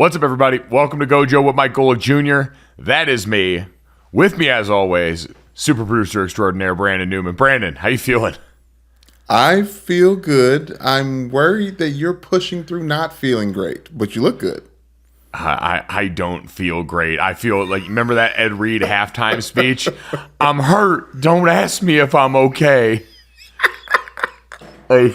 What's up, everybody? Welcome to Gojo with Mike Golick Jr. That is me. With me, as always, super producer extraordinaire Brandon Newman. Brandon, how you feeling? I feel good. I'm worried that you're pushing through not feeling great, but you look good. I don't feel great. I feel like, remember that Ed Reed halftime speech? I'm hurt. Don't ask me if I'm okay. Like,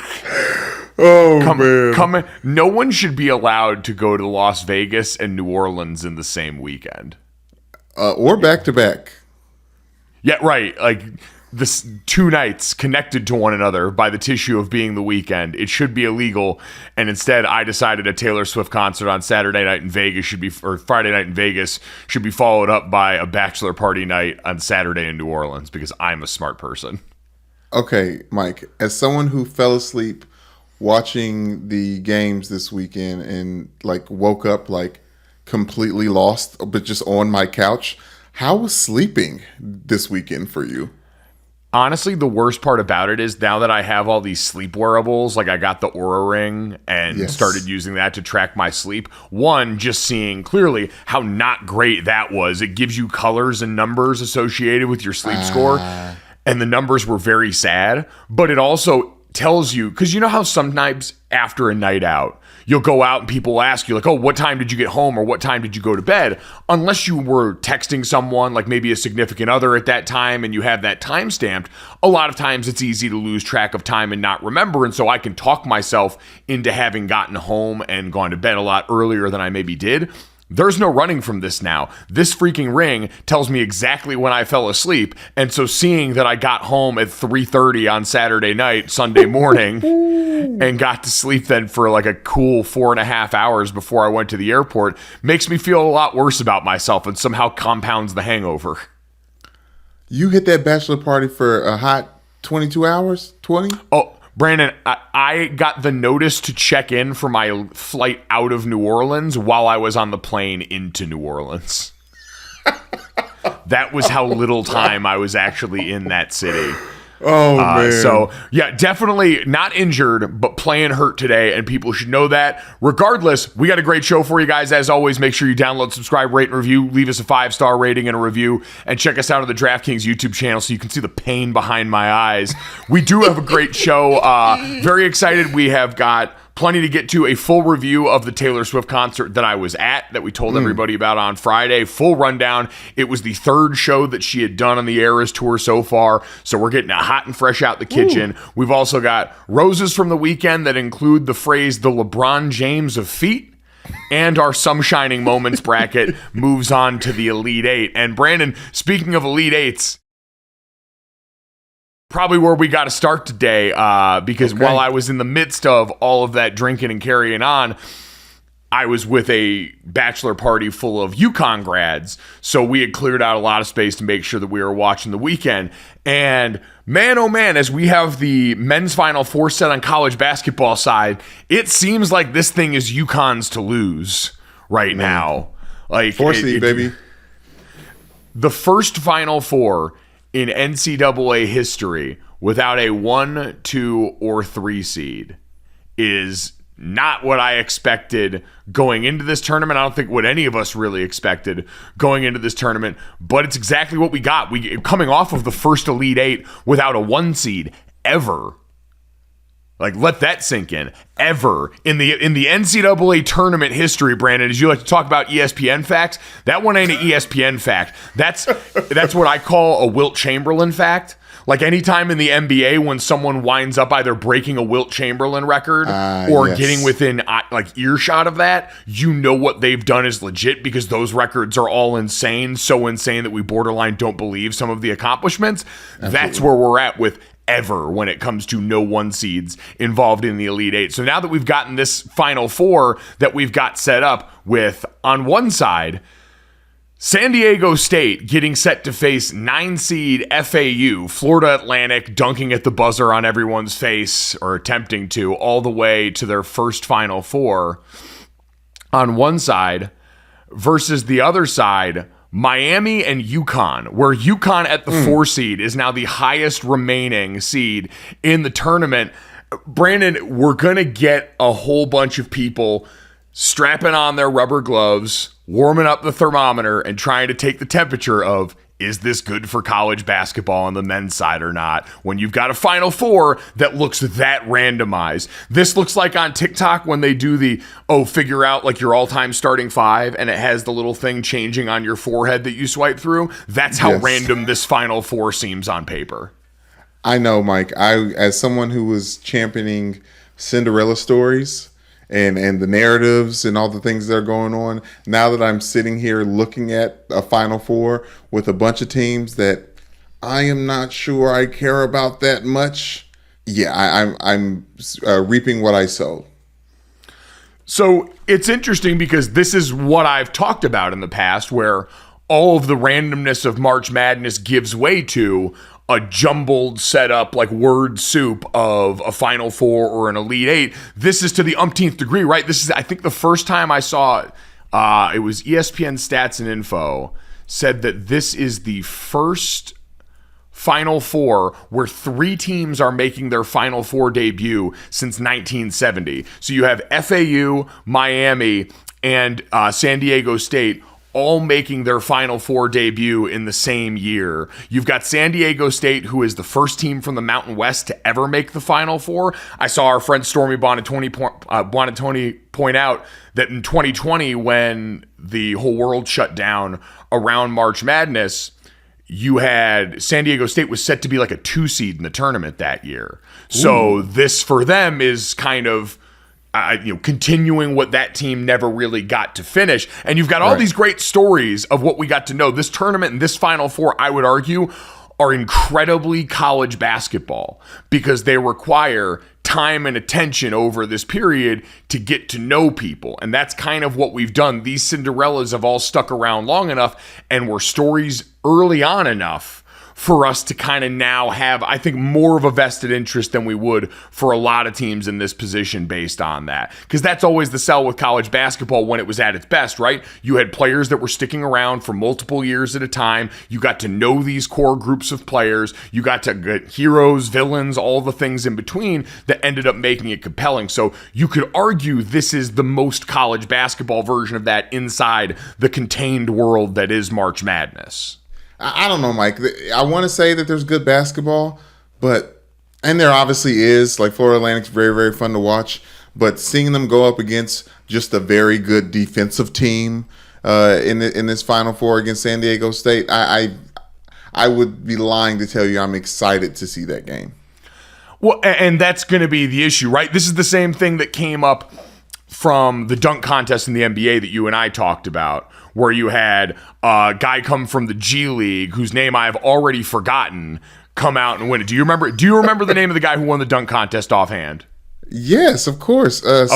man. No one should be allowed to go to Las Vegas and New Orleans in the same weekend. Or back to back. Yeah, right. Like, this 2 nights connected to one another by the tissue of being the weekend. It should be illegal, and instead I decided a Taylor Swift concert on Saturday night in Vegas or Friday night in Vegas should be followed up by a bachelor party night on Saturday in New Orleans because I'm a smart person. Okay, Mike, as someone who fell asleep watching the games this weekend and woke up completely lost, but just on my couch, how was sleeping this weekend for you? Honestly, the worst part about it is now that I have all these sleep wearables, like I got the Oura Ring and started using that to track my sleep. One, just seeing clearly how not great that was. It gives you colors and numbers associated with your sleep score. And the numbers were very sad. But it also tells you, because you know how sometimes after a night out, you'll go out and people will ask you like, oh, what time did you get home or what time did you go to bed? Unless you were texting someone, like maybe a significant other at that time and you have that time stamped, a lot of times it's easy to lose track of time and not remember. And so I can talk myself into having gotten home and gone to bed a lot earlier than I maybe did. There's no running from this now. This freaking ring tells me exactly when I fell asleep. And so seeing that I got home at 3:30 on Saturday night, Sunday morning, and got to sleep then for like a cool 4.5 hours before I went to the airport makes me feel a lot worse about myself and somehow compounds the hangover. You hit that bachelor party for a hot 22 hours? 20? Oh, Brandon, I got the notice to check in for my flight out of New Orleans while I was on the plane into New Orleans. That was how little time I was actually in that city. Oh, man. So, yeah, definitely not injured, but playing hurt today, and people should know that. Regardless, we got a great show for you guys. As always, make sure you download, subscribe, rate, and review. Leave us a 5-star rating and a review, and check us out on the DraftKings YouTube channel so you can see the pain behind my eyes. We do have a great show. Very excited. We have got plenty to get to. A full review of the Taylor Swift concert that I was at, that we told everybody about on Friday. Full rundown. It was the 3rd show that she had done on the Eras Tour so far, so we're getting it hot and fresh out the kitchen. We've also got roses from the weekend that include the phrase, the LeBron James of Feet. And our Some Shining Moments bracket moves on to the Elite 8. And Brandon, speaking of Elite 8s, probably where we got to start today, because while I was in the midst of all of that drinking and carrying on, I was with a bachelor party full of UConn grads. So we had cleared out a lot of space to make sure that we were watching the weekend. And man, oh man, as we have the men's Final Four set on college basketball side, it seems like this thing is UConn's to lose right now. Like 4 seed, baby. The first Final Four in NCAA history without a 1, 2, or 3 seed is not what I expected going into this tournament. I don't think what any of us really expected going into this tournament, but it's exactly what we got. We coming off of the first Elite 8 without a 1 seed ever. Like, let that sink in. Ever in the NCAA tournament history, Brandon, as you like to talk about ESPN facts, that one ain't an ESPN fact. That's what I call a Wilt Chamberlain fact. Like anytime in the NBA when someone winds up either breaking a Wilt Chamberlain record or getting within earshot of that, you know what they've done is legit because those records are all insane, so insane that we borderline don't believe some of the accomplishments. Absolutely. That's where we're at with ever when it comes to no 1 seeds involved in the Elite 8. So now that we've gotten this Final Four that we've got set up with, on one side, San Diego State getting set to face 9 seed FAU, Florida Atlantic dunking at the buzzer on everyone's face, or attempting to, all the way to their first Final Four on one side, versus the other side, Miami and UConn, where UConn at the 4 seed is now the highest remaining seed in the tournament. Brandon, we're going to get a whole bunch of people strapping on their rubber gloves, warming up the thermometer, and trying to take the temperature of, is this good for college basketball on the men's side or not? When you've got a Final Four that looks that randomized. This looks like on TikTok when they do the, figure out like your all-time starting five, and it has the little thing changing on your forehead that you swipe through. That's how random this Final Four seems on paper. I know, Mike. As someone who was championing Cinderella stories and the narratives and all the things that are going on, now that I'm sitting here looking at a Final Four with a bunch of teams that I am not sure I care about that much, I'm reaping what I sowed. So it's interesting because this is what I've talked about in the past, where all of the randomness of March Madness gives way to a jumbled setup, like word soup of a Final Four or an Elite Eight. This is to the umpteenth degree, right? This is, I think, the first time I saw it. It was ESPN Stats and Info said that this is the first Final Four where 3 teams are making their Final Four debut since 1970. So you have FAU, Miami, and San Diego State all making their Final Four debut in the same year. You've got San Diego State, who is the first team from the Mountain West to ever make the Final Four. I saw our friend Stormy Bonatoni point out that in 2020, when the whole world shut down around March Madness, you had San Diego State was set to be like a 2 seed in the tournament that year. So this for them is kind of continuing what that team never really got to finish. And you've got all these great stories of what we got to know. This tournament and this Final Four, I would argue, are incredibly college basketball because they require time and attention over this period to get to know people. And that's kind of what we've done. These Cinderellas have all stuck around long enough and were stories early on enough for us to kind of now have, I think, more of a vested interest than we would for a lot of teams in this position based on that. Because that's always the sell with college basketball when it was at its best, right? You had players that were sticking around for multiple years at a time. You got to know these core groups of players. You got to get heroes, villains, all the things in between that ended up making it compelling. So you could argue this is the most college basketball version of that inside the contained world that is March Madness. I don't know, Mike. I want to say that there's good basketball, and there obviously is. Like Florida Atlantic's very, very fun to watch. But seeing them go up against just a very good defensive team in this Final Four against San Diego State, I would be lying to tell you I'm excited to see that game. Well, and that's going to be the issue, right? This is the same thing that came up from the dunk contest in the NBA that you and I talked about, where you had a guy come from the G League whose name I've already forgotten come out and win it. Do you remember the name of the guy who won the dunk contest offhand? Yes, of course. It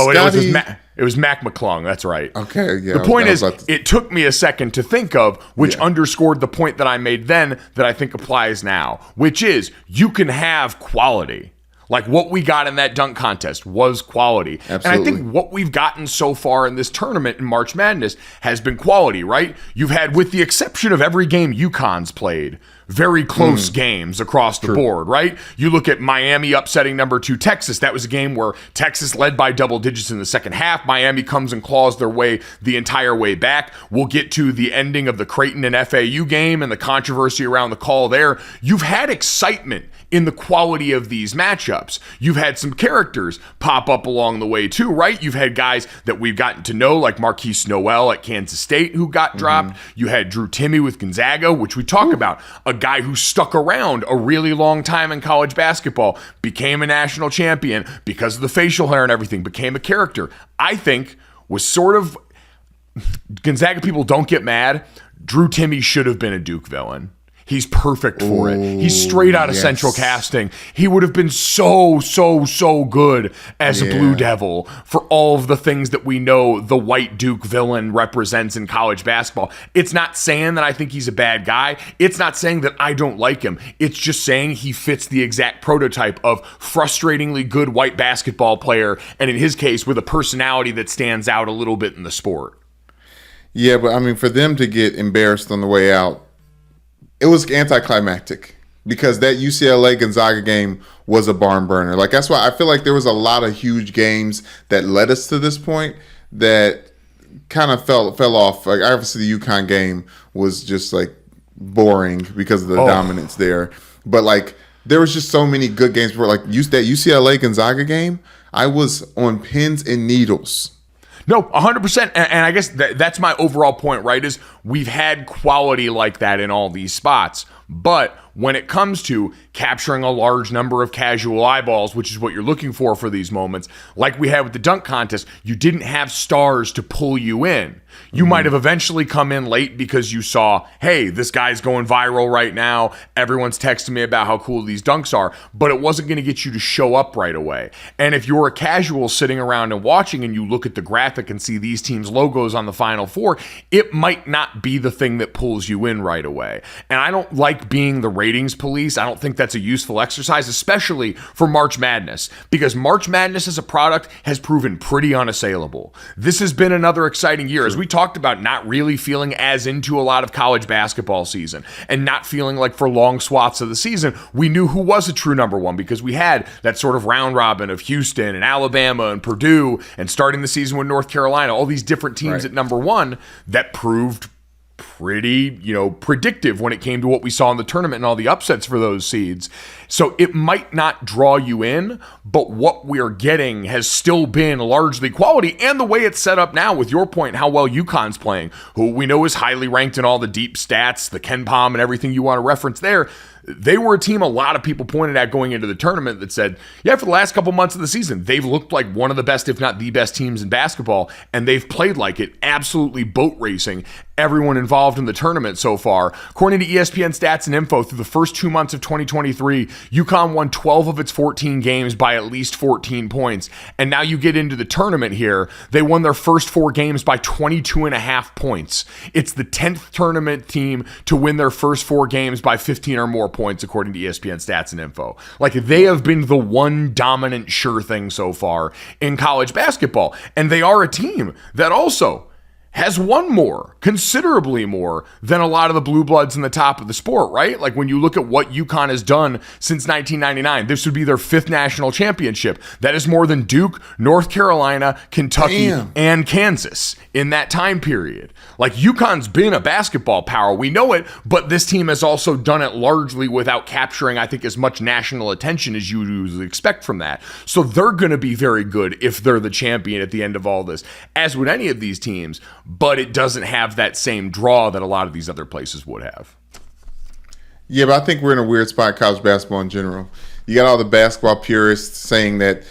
was Mac McClung. That's right. Okay, yeah. The point is, it took me a second to think of, which underscored the point that I made then that I think applies now, which is you can have quality. Like what we got in that dunk contest was quality. Absolutely. And I think what we've gotten so far in this tournament in March Madness has been quality, right? You've had, with the exception of every game UConn's played, very close games across the board, right? You look at Miami upsetting number 2 Texas. That was a game where Texas led by double digits in the second half. Miami comes and claws their way the entire way back. We'll get to the ending of the Creighton and FAU game and the controversy around the call there. You've had excitement in the quality of these matchups. You've had some characters pop up along the way too, right? You've had guys that we've gotten to know, like Marquise Noel at Kansas State, who got dropped. You had Drew Timme with Gonzaga, which we talk about, a guy who stuck around a really long time in college basketball, became a national champion because of the facial hair and everything, became a character. I think was sort of, Gonzaga people don't get mad. Drew Timme should have been a Duke villain. He's perfect for it. He's straight out of Central Casting. He would have been so good as a Blue Devil for all of the things that we know the white Duke villain represents in college basketball. It's not saying that I think he's a bad guy. It's not saying that I don't like him. It's just saying he fits the exact prototype of frustratingly good white basketball player, and in his case, with a personality that stands out a little bit in the sport. Yeah, but I mean, for them to get embarrassed on the way out, it was anticlimactic because that UCLA Gonzaga game was a barn burner. Like, that's why I feel like there was a lot of huge games that led us to this point that kind of fell off. Like obviously the UConn game was just like boring because of the dominance there. But like there was just so many good games where like that UCLA Gonzaga game, I was on pins and needles. No, 100%. And I guess that's my overall point, right? Is we've had quality like that in all these spots. But when it comes to capturing a large number of casual eyeballs, which is what you're looking for these moments, like we had with the dunk contest, you didn't have stars to pull you in. You might have eventually come in late because you saw, hey, this guy's going viral right now. Everyone's texting me about how cool these dunks are, but it wasn't going to get you to show up right away. And if you're a casual sitting around and watching and you look at the graphic and see these teams' logos on the Final Four, it might not be the thing that pulls you in right away. And I don't like being the ratings police. I don't think that's a useful exercise, especially for March Madness, because March Madness as a product has proven pretty unassailable. This has been another exciting year. As we talked about not really feeling as into a lot of college basketball season and not feeling like for long swaths of the season, we knew who was a true number one because we had that sort of round robin of Houston and Alabama and Purdue and starting the season with North Carolina, all these different teams at number one that proved pretty, predictive when it came to what we saw in the tournament and all the upsets for those seeds. So it might not draw you in, but what we're getting has still been largely quality. And the way it's set up now, with your point, how well UConn's playing, who we know is highly ranked in all the deep stats, the Ken Pom and everything you want to reference there. They were a team a lot of people pointed at going into the tournament that said, yeah, for the last couple months of the season, they've looked like one of the best, if not the best teams in basketball, and they've played like it, absolutely boat racing everyone involved in the tournament so far. According to ESPN Stats and Info, through the first 2 months of 2023, UConn won 12 of its 14 games by at least 14 points. And now you get into the tournament here, they won their first 4 games by 22.5 points. It's the 10th tournament team to win their first 4 games by 15 or more points, according to ESPN Stats and Info. Like, they have been the one dominant sure thing so far in college basketball. And they are a team that also has won more, considerably more, than a lot of the blue bloods in the top of the sport, right? Like, when you look at what UConn has done since 1999, this would be their 5th national championship. That is more than Duke, North Carolina, Kentucky, and Kansas in that time period. Like, UConn's been a basketball power. We know it, but this team has also done it largely without capturing, I think, as much national attention as you would expect from that. So they're going to be very good if they're the champion at the end of all this, as would any of these teams. But it doesn't have that same draw that a lot of these other places would have. Yeah, but I think we're in a weird spot in college basketball in general. You got all the basketball purists saying that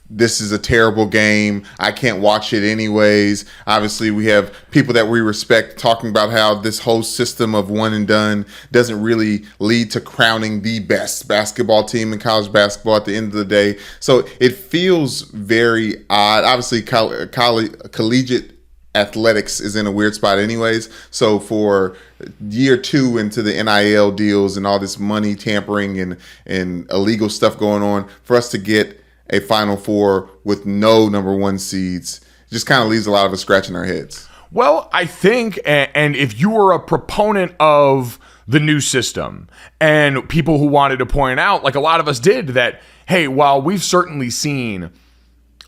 this is a terrible game, I can't watch it anyways. Obviously, we have people that we respect talking about how this whole system of one and done doesn't really lead to crowning the best basketball team in college basketball at the end of the day. So it feels very odd. Obviously, collegiate athletics is in a weird spot anyways. So for year 2 into the NIL deals and all this money tampering and illegal stuff going on, for us to get a Final Four with no number 1 seeds just kind of leaves a lot of us scratching our heads. Well, I think, and if you were a proponent of the new system and people who wanted to point out, like a lot of us did, that, hey, while we've certainly seen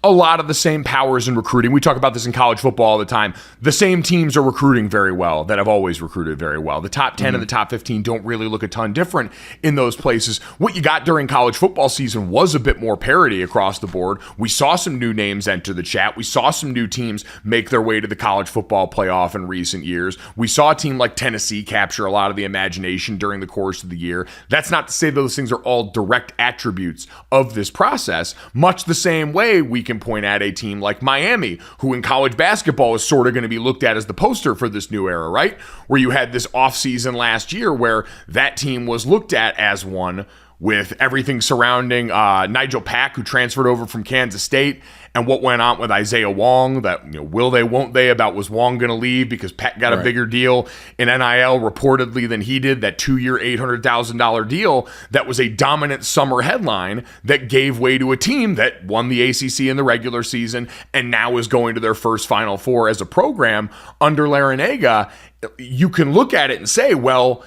a lot of the same powers in recruiting. We talk about this in college football all the time. The same teams are recruiting very well that have always recruited very well. The top 10 and the top 15 don't really look a ton different in those places. What you got during college football season was a bit more parity across the board. We saw some new names enter the chat. We saw some new teams make their way to the college football playoff in recent years. We saw a team like Tennessee capture a lot of the imagination during the course of the year. That's not to say those things are all direct attributes of this process. Much the same way we can point at a team like Miami, who in college basketball is sort of going to be looked at as the poster for this new era, right? Where you had this offseason last year where that team was looked at as one, with everything surrounding Nigel Pack, who transferred over from Kansas State, and what went on with Isaiah Wong, that, will they, won't they, about was Wong going to leave because Pack got a bigger deal in NIL reportedly than he did, that 2-year, $800,000 deal that was a dominant summer headline that gave way to a team that won the ACC in the regular season and now is going to their first Final Four as a program under Larinaga. You can look at it and say, well,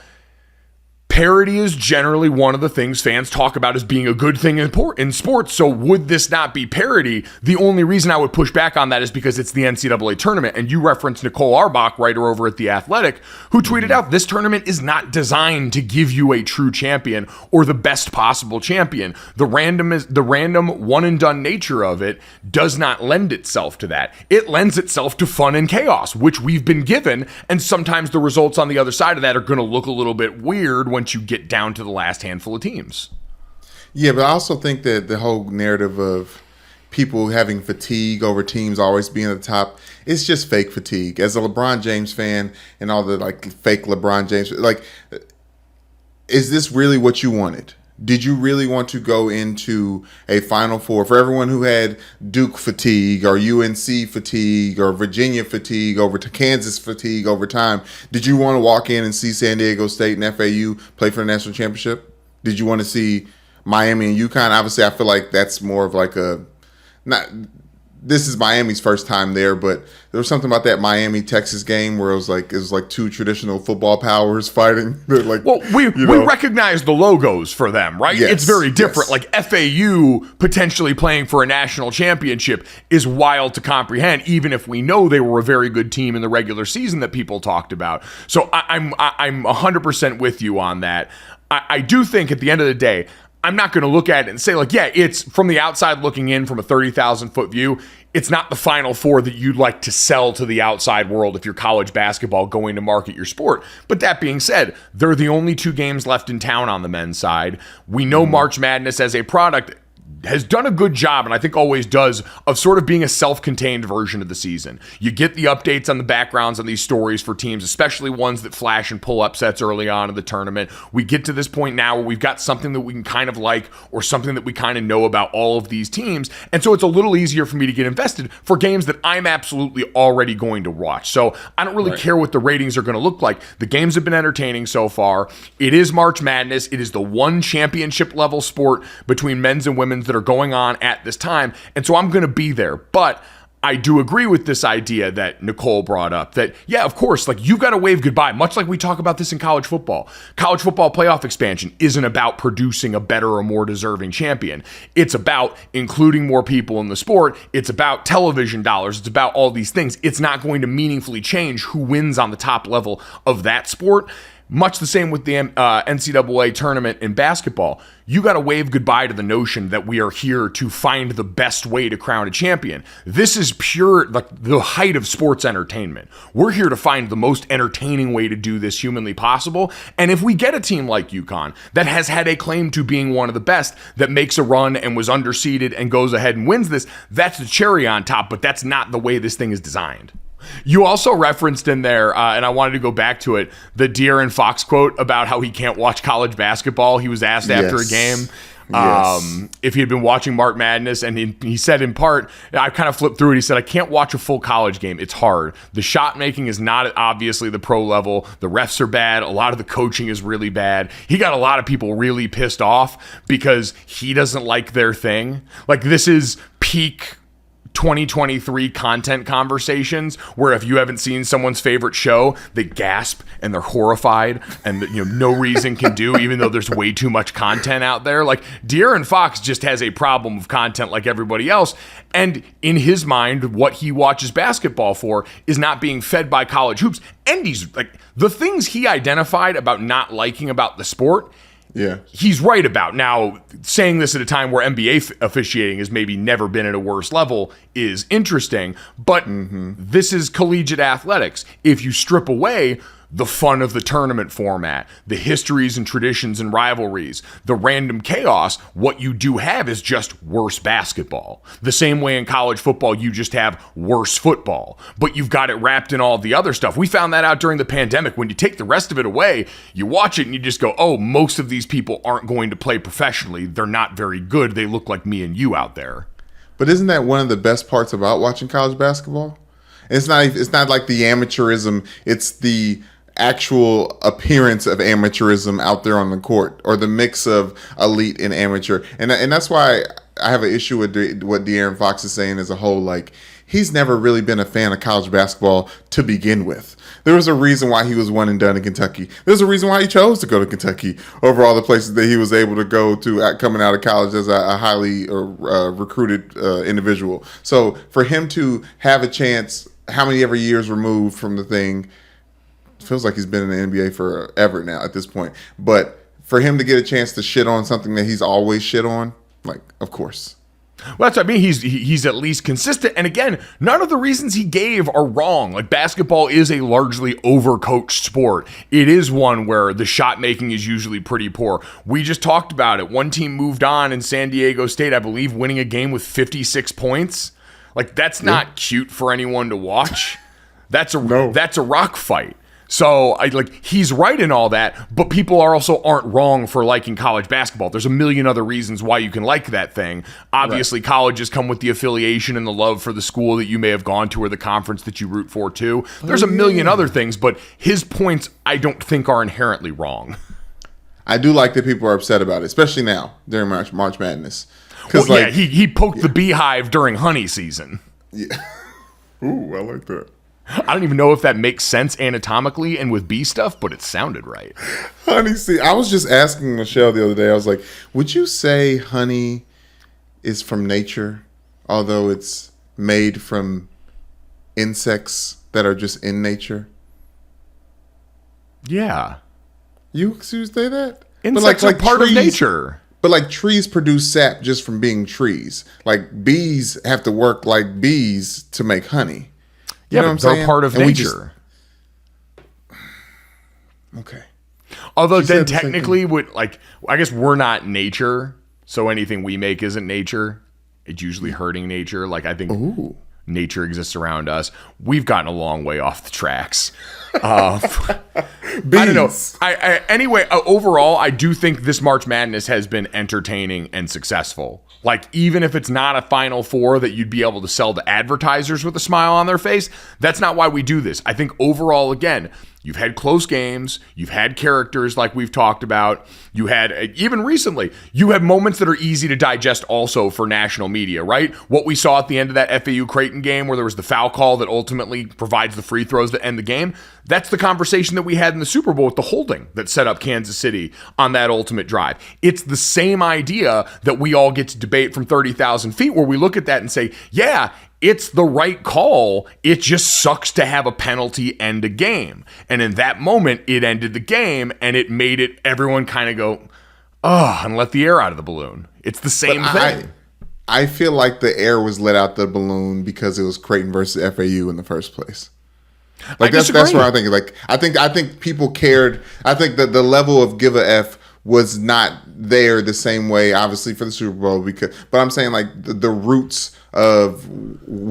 Parity is generally one of the things fans talk about as being a good thing in sports. So would this not be parity? The only reason I would push back on that is because it's the NCAA tournament. And you referenced Nicole Arbach, writer over at The Athletic, who tweeted out, this tournament is not designed to give you a true champion or the best possible champion. The random one and done nature of it does not lend itself to that. It lends itself to fun and chaos, which we've been given. And sometimes the results on the other side of that are going to look a little bit weird once you get down to the last handful of teams. Yeah, but I also think that the whole narrative of people having fatigue over teams always being at the top, it's just fake fatigue. As a LeBron James fan and all the fake LeBron James, is this really what you wanted? Did you really want to go into a Final Four? For everyone who had Duke fatigue or UNC fatigue or Virginia fatigue over to Kansas fatigue over time, did you want to walk in and see San Diego State and FAU play for the national championship? Did you want to see Miami and UConn? Obviously, I feel like that's more of this is Miami's first time there, but there was something about that Miami-Texas game where it was like two traditional football powers fighting. We recognize the logos for them, right? Yes, it's very different. yes. Like FAU potentially playing for a national championship is wild to comprehend, even if we know they were a very good team in the regular season that people talked about. So I'm 100% with you on that. I do think at the end of the day, I'm not going to look at it and say it's from the outside looking in from a 30,000 foot view. It's not the Final Four that you'd like to sell to the outside world if you're college basketball going to market your sport. But that being said, they're the only 2 games left in town on the men's side. We know March Madness as a product has done a good job, and I think always does, of sort of being a self-contained version of the season. You get the updates on the backgrounds on these stories for teams, especially ones that flash and pull upsets early on in the tournament. We get to this point now where we've got something that we can kind of like or something that we kind of know about all of these teams, and so it's a little easier for me to get invested for games that I'm absolutely already going to watch. So I don't really care what the ratings are going to look like. The games have been entertaining so far. It is March Madness. It is the one championship level sport between men's and women's that are going on at this time. And so I'm going to be there. But I do agree with this idea that Nicole brought up that, yeah, of course, you've got to wave goodbye, much like we talk about this in college football. College football playoff expansion isn't about producing a better or more deserving champion. It's about including more people in the sport. It's about television dollars. It's about all these things. It's not going to meaningfully change who wins on the top level of that sport. Much the same with the NCAA tournament in basketball. You got to wave goodbye to the notion that we are here to find the best way to crown a champion. This is pure, the height of sports entertainment. We're here to find the most entertaining way to do this humanly possible. And if we get a team like UConn that has had a claim to being one of the best, that makes a run and was underseeded and goes ahead and wins this, that's the cherry on top, but that's not the way this thing is designed. You also referenced in there, and I wanted to go back to it, the De'Aaron Fox quote about how he can't watch college basketball. He was asked after a game if he had been watching March Madness, and he said in part, I kind of flipped through it, he said, I can't watch a full college game. It's hard. The shot making is not obviously the pro level. The refs are bad. A lot of the coaching is really bad. He got a lot of people really pissed off because he doesn't like their thing. This is peak 2023 content conversations where if you haven't seen someone's favorite show, they gasp and they're horrified and no reason can do, even though there's way too much content out there. De'Aaron Fox just has a problem of content like everybody else, and in his mind, what he watches basketball for is not being fed by college hoops. And he's the things he identified about not liking about the sport, yeah, he's right about. Now, saying this at a time where NBA officiating has maybe never been at a worse level is interesting, but this is collegiate athletics. If you strip away the fun of the tournament format, the histories and traditions and rivalries, the random chaos, what you do have is just worse basketball. The same way in college football, you just have worse football, but you've got it wrapped in all the other stuff. We found that out during the pandemic. When you take the rest of it away, you watch it and you just go, oh, most of these people aren't going to play professionally. They're not very good. They look like me and you out there. But isn't that one of the best parts about watching college basketball? It's not like the amateurism. It's the actual appearance of amateurism out there on the court, or the mix of elite and amateur. And that's why I have an issue with what De'Aaron Fox is saying as a whole. he's never really been a fan of college basketball to begin with. There was a reason why he was one and done in Kentucky. There's a reason why he chose to go to Kentucky over all the places that he was able to go to coming out of college as a highly recruited individual. So for him to have a chance, how many ever years removed from the thing, feels like he's been in the NBA forever now at this point. But for him to get a chance to shit on something that he's always shit on, like, of course. Well, that's what I mean. He's at least consistent. And again, none of the reasons he gave are wrong. Like, basketball is a largely overcoached sport. It is one where the shot making is usually pretty poor. We just talked about it. One team moved on in San Diego State, I believe, winning a game with 56 points. Like, that's not cute for anyone to watch. That's a rock fight. So he's right in all that, but people aren't wrong for liking college basketball. There's a million other reasons why you can like that thing. Obviously, colleges come with the affiliation and the love for the school that you may have gone to or the conference that you root for too. There's a million other things, but his points I don't think are inherently wrong. I do like that people are upset about it, especially now during March Madness. Well, he poked the beehive during honey season. Yeah. Ooh, I like that. I don't even know if that makes sense anatomically and with bee stuff, but it sounded right. Honey, see, I was just asking Michelle the other day, I was like, would you say honey is from nature, although it's made from insects that are just in nature? Yeah. You say that? Insects are part of nature. But like trees produce sap just from being trees. Like bees have to work like bees to make honey. You know what I'm saying? They're part of nature. Okay. Although then technically, I guess we're not nature, so anything we make isn't nature. It's usually hurting nature. Like, I think nature exists around us. We've gotten a long way off the tracks. I don't know. Anyway, overall, I do think this March Madness has been entertaining and successful. Like, even if it's not a Final Four that you'd be able to sell to advertisers with a smile on their face, that's not why we do this. I think overall, again, you've had close games. You've had characters like we've talked about. You had, even recently, you have moments that are easy to digest also for national media, right? What we saw at the end of that FAU Creighton game where there was the foul call that ultimately provides the free throws that end the game. That's the conversation that we had in the Super Bowl with the holding that set up Kansas City on that ultimate drive. It's the same idea that we all get to debate from 30,000 feet where we look at that and say, yeah, it's the right call. It just sucks to have a penalty end a game. And in that moment, it ended the game and it made it everyone kind of go, oh, and let the air out of the balloon. It's the same thing. I feel like the air was let out the balloon because it was Creighton versus FAU in the first place. Like that's where I'm thinking. Like I think people cared. I think that the level of give a F was not there the same way, obviously, for the Super Bowl. But I'm saying like the roots of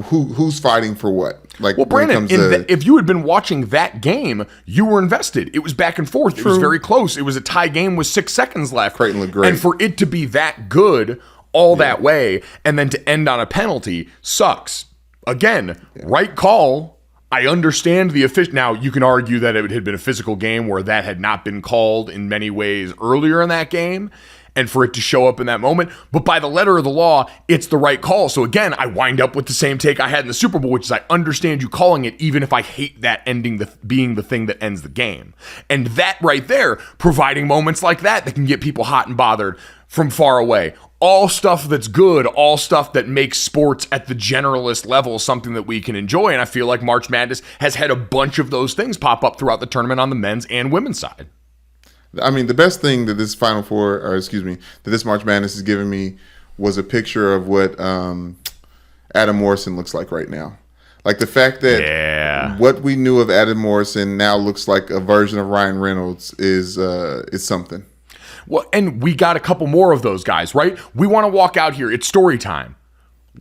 who's fighting for what. Like, well, Brandon, if you had been watching that game, you were invested. It was back and forth. True. It was very close. It was a tie game with 6 seconds left. Creighton looked great. And for it to be that good all that way and then to end on a penalty sucks. Again, right call. I understand the official. Now, you can argue that it had been a physical game where that had not been called in many ways earlier in that game, and for it to show up in that moment. But by the letter of the law, it's the right call. So again, I wind up with the same take I had in the Super Bowl, which is I understand you calling it, even if I hate that ending being the thing that ends the game. And that right there, providing moments like that can get people hot and bothered from far away. All stuff that's good, all stuff that makes sports at the generalist level something that we can enjoy. And I feel like March Madness has had a bunch of those things pop up throughout the tournament on the men's and women's side. I mean, the best thing that this that this March Madness has given me was a picture of what Adam Morrison looks like right now. Like the fact that what we knew of Adam Morrison now looks like a version of Ryan Reynolds is something. Well, and we got a couple more of those guys, right? We want to walk out here. It's story time.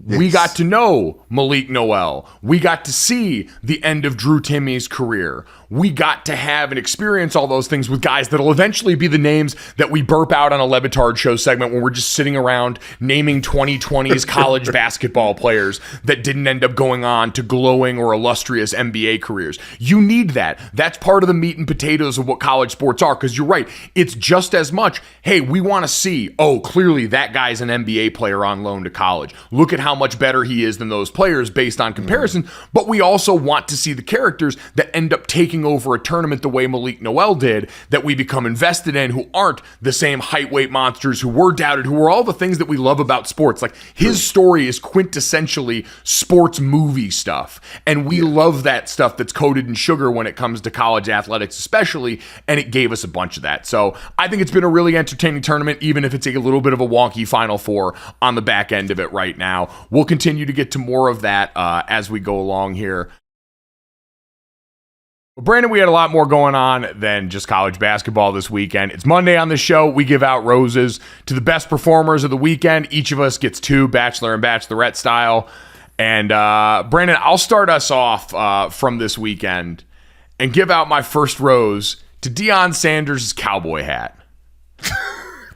We got to know Malik Noel. We got to see the end of Drew Timmy's career. We got to have and experience all those things with guys that'll eventually be the names that we burp out on a Le Batard show segment when we're just sitting around naming 2020's college basketball players that didn't end up going on to glowing or illustrious NBA careers. You need that. That's part of the meat and potatoes of what college sports are, because you're right. It's just as much, hey, we want to see, oh, clearly that guy's an NBA player on loan to college. Look at at how much better he is than those players based on comparison, but we also want to see the characters that end up taking over a tournament the way Malik Noel did, that we become invested in, who aren't the same height weight monsters, who were doubted, who were all the things that we love about sports. Like, his story is quintessentially sports movie stuff, and we love that stuff that's coated in sugar when it comes to college athletics especially, and it gave us a bunch of that. So I think it's been a really entertaining tournament, even if it's a little bit of a wonky Final Four on the back end of it right now. We'll continue to get to more of that as we go along here. Brandon, we had a lot more going on than just college basketball this weekend. It's Monday on the show. We give out roses to the best performers of the weekend. Each of us gets 2, Bachelor and Bachelorette style. And Brandon, I'll start us off from this weekend and give out my first rose to Deion Sanders' cowboy hat.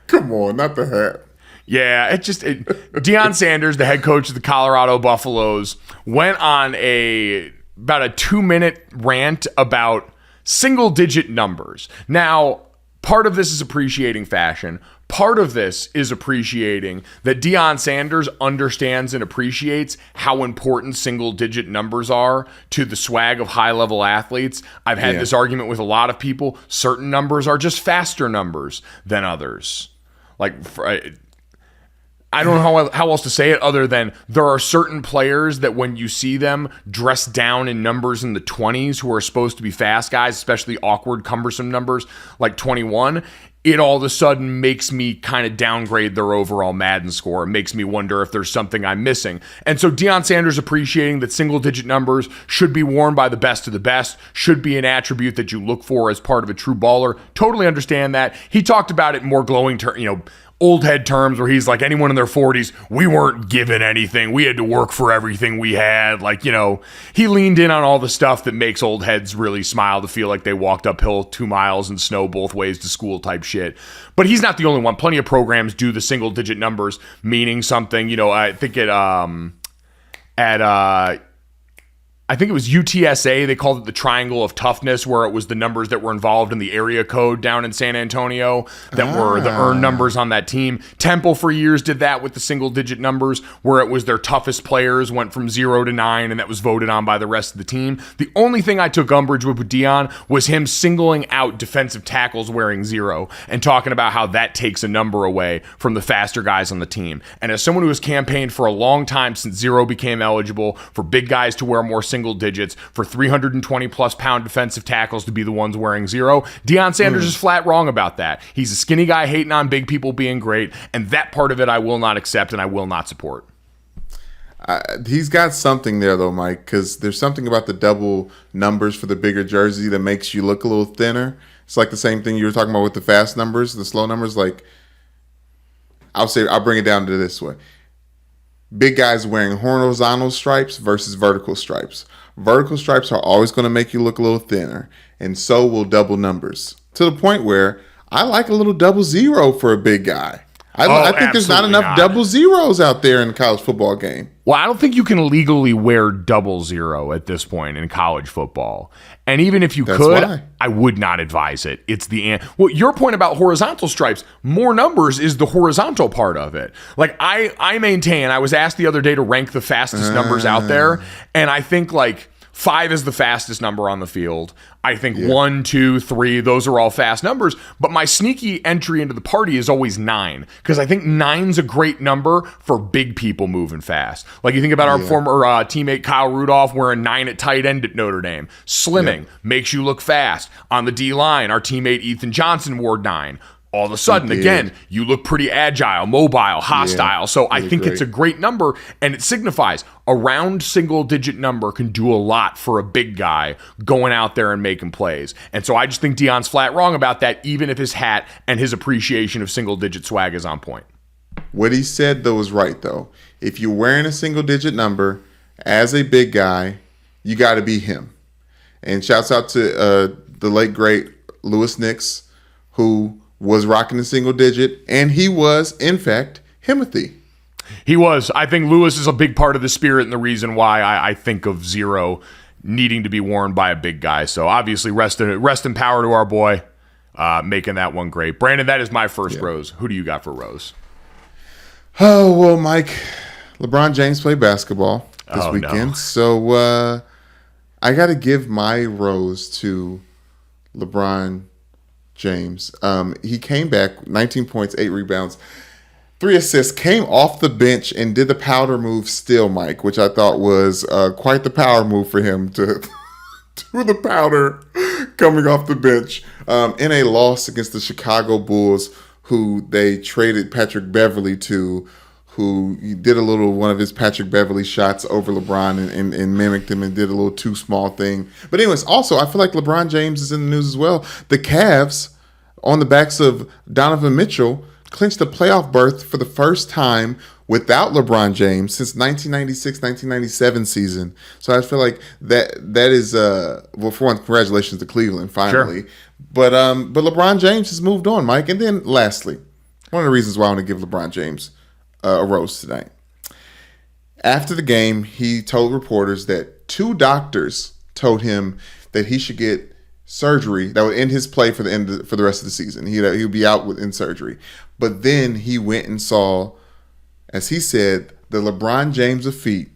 Come on, not the hat. Yeah, Deion Sanders, the head coach of the Colorado Buffaloes, went on about a 2-minute rant about single-digit numbers. Now, part of this is appreciating fashion. Part of this is appreciating that Deion Sanders understands and appreciates how important single-digit numbers are to the swag of high-level athletes. I've had this argument with a lot of people. Certain numbers are just faster numbers than others. Like, I don't know how else to say it other than there are certain players that when you see them dressed down in numbers in the 20s who are supposed to be fast guys, especially awkward, cumbersome numbers like 21, it all of a sudden makes me kind of downgrade their overall Madden score. It makes me wonder if there's something I'm missing. And so Deion Sanders appreciating that single-digit numbers should be worn by the best of the best, should be an attribute that you look for as part of a true baller. Totally understand that. He talked about it in more glowing old head terms where he's like, anyone in their 40s, we weren't given anything. We had to work for everything we had. He leaned in on all the stuff that makes old heads really smile to feel like they walked uphill 2 miles in snow both ways to school type shit. But he's not the only one. Plenty of programs do the single digit numbers meaning something. I think I think it was UTSA, they called it the triangle of toughness, where it was the numbers that were involved in the area code down in San Antonio that were the earned numbers on that team. Temple for years did that with the single-digit numbers, where it was their toughest players went from 0 to 9, and that was voted on by the rest of the team. The only thing I took umbrage with Deion was him singling out defensive tackles wearing 0 and talking about how that takes a number away from the faster guys on the team. And as someone who has campaigned for a long time since 0 became eligible, for big guys to wear more single digits, for 320 plus pound defensive tackles to be the ones wearing 0, Deion Sanders is flat wrong about that. He's a skinny guy hating on big people being great, and that part of it I will not accept and I will not support. He's got something there though, Mike, because there's something about the double numbers for the bigger jersey that makes you look a little thinner. It's like the same thing you were talking about with the fast numbers, the slow numbers. Like, I'll bring it down to this way. Big guys wearing horizontal stripes versus vertical stripes. Vertical stripes are always going to make you look a little thinner, and so will double numbers. To the point where I like a little double 0 for a big guy. I think there's not enough double 0s out there in the college football game. Well, I don't think you can legally wear double 0 at this point in college football. And even if you could, I would not advise it. It's your point about horizontal stripes, more numbers is the horizontal part of it. Like I maintain, I was asked the other day to rank the fastest numbers out there, and I think 5 is the fastest number on the field. I think 1, 2, 3, those are all fast numbers. But my sneaky entry into the party is always 9, because I think 9's a great number for big people moving fast. Like you think about our former teammate Kyle Rudolph wearing 9 at tight end at Notre Dame. Slimming makes you look fast. On the D-line, our teammate Ethan Johnson wore 9. All of a sudden, again, you look pretty agile, mobile, hostile. So I think it's a great number, and it signifies a round single-digit number can do a lot for a big guy going out there and making plays. And so I just think Deion's flat wrong about that, even if his hat and his appreciation of single-digit swag is on point. What he said, though, is right, though. If you're wearing a single-digit number as a big guy, you got to be him. And shouts out to the late, great Louis Nix, who was rocking a single digit, and he was, in fact, Himothy. He was. I think Lewis is a big part of the spirit and the reason why I think of 0 needing to be worn by a big guy. So obviously rest in power to our boy, making that one great. Brandon, that is my first rose. Who do you got for rose? Oh, well, Mike, LeBron James played basketball this weekend. No. So I got to give my rose to LeBron James. He came back, 19 points, 8 rebounds, 3 assists, came off the bench and did the powder move still, Mike, which I thought was quite the power move for him to do the powder coming off the bench in a loss against the Chicago Bulls, who they traded Patrick Beverley to, who did a little one of his Patrick Beverley shots over LeBron and mimicked him and did a little too small thing. But anyways, also, I feel like LeBron James is in the news as well. The Cavs, on the backs of Donovan Mitchell, clinched a playoff berth for the first time without LeBron James since 1996-1997 season. So I feel like that is, well, for one, congratulations to Cleveland, finally. Sure. But LeBron James has moved on, Mike. And then lastly, one of the reasons why I want to give LeBron James a rose tonight. After the game, he told reporters that 2 doctors told him that he should get surgery that would end his play for the rest of the season. He would be out in surgery. But then he went and saw, as he said, the LeBron James of Feet.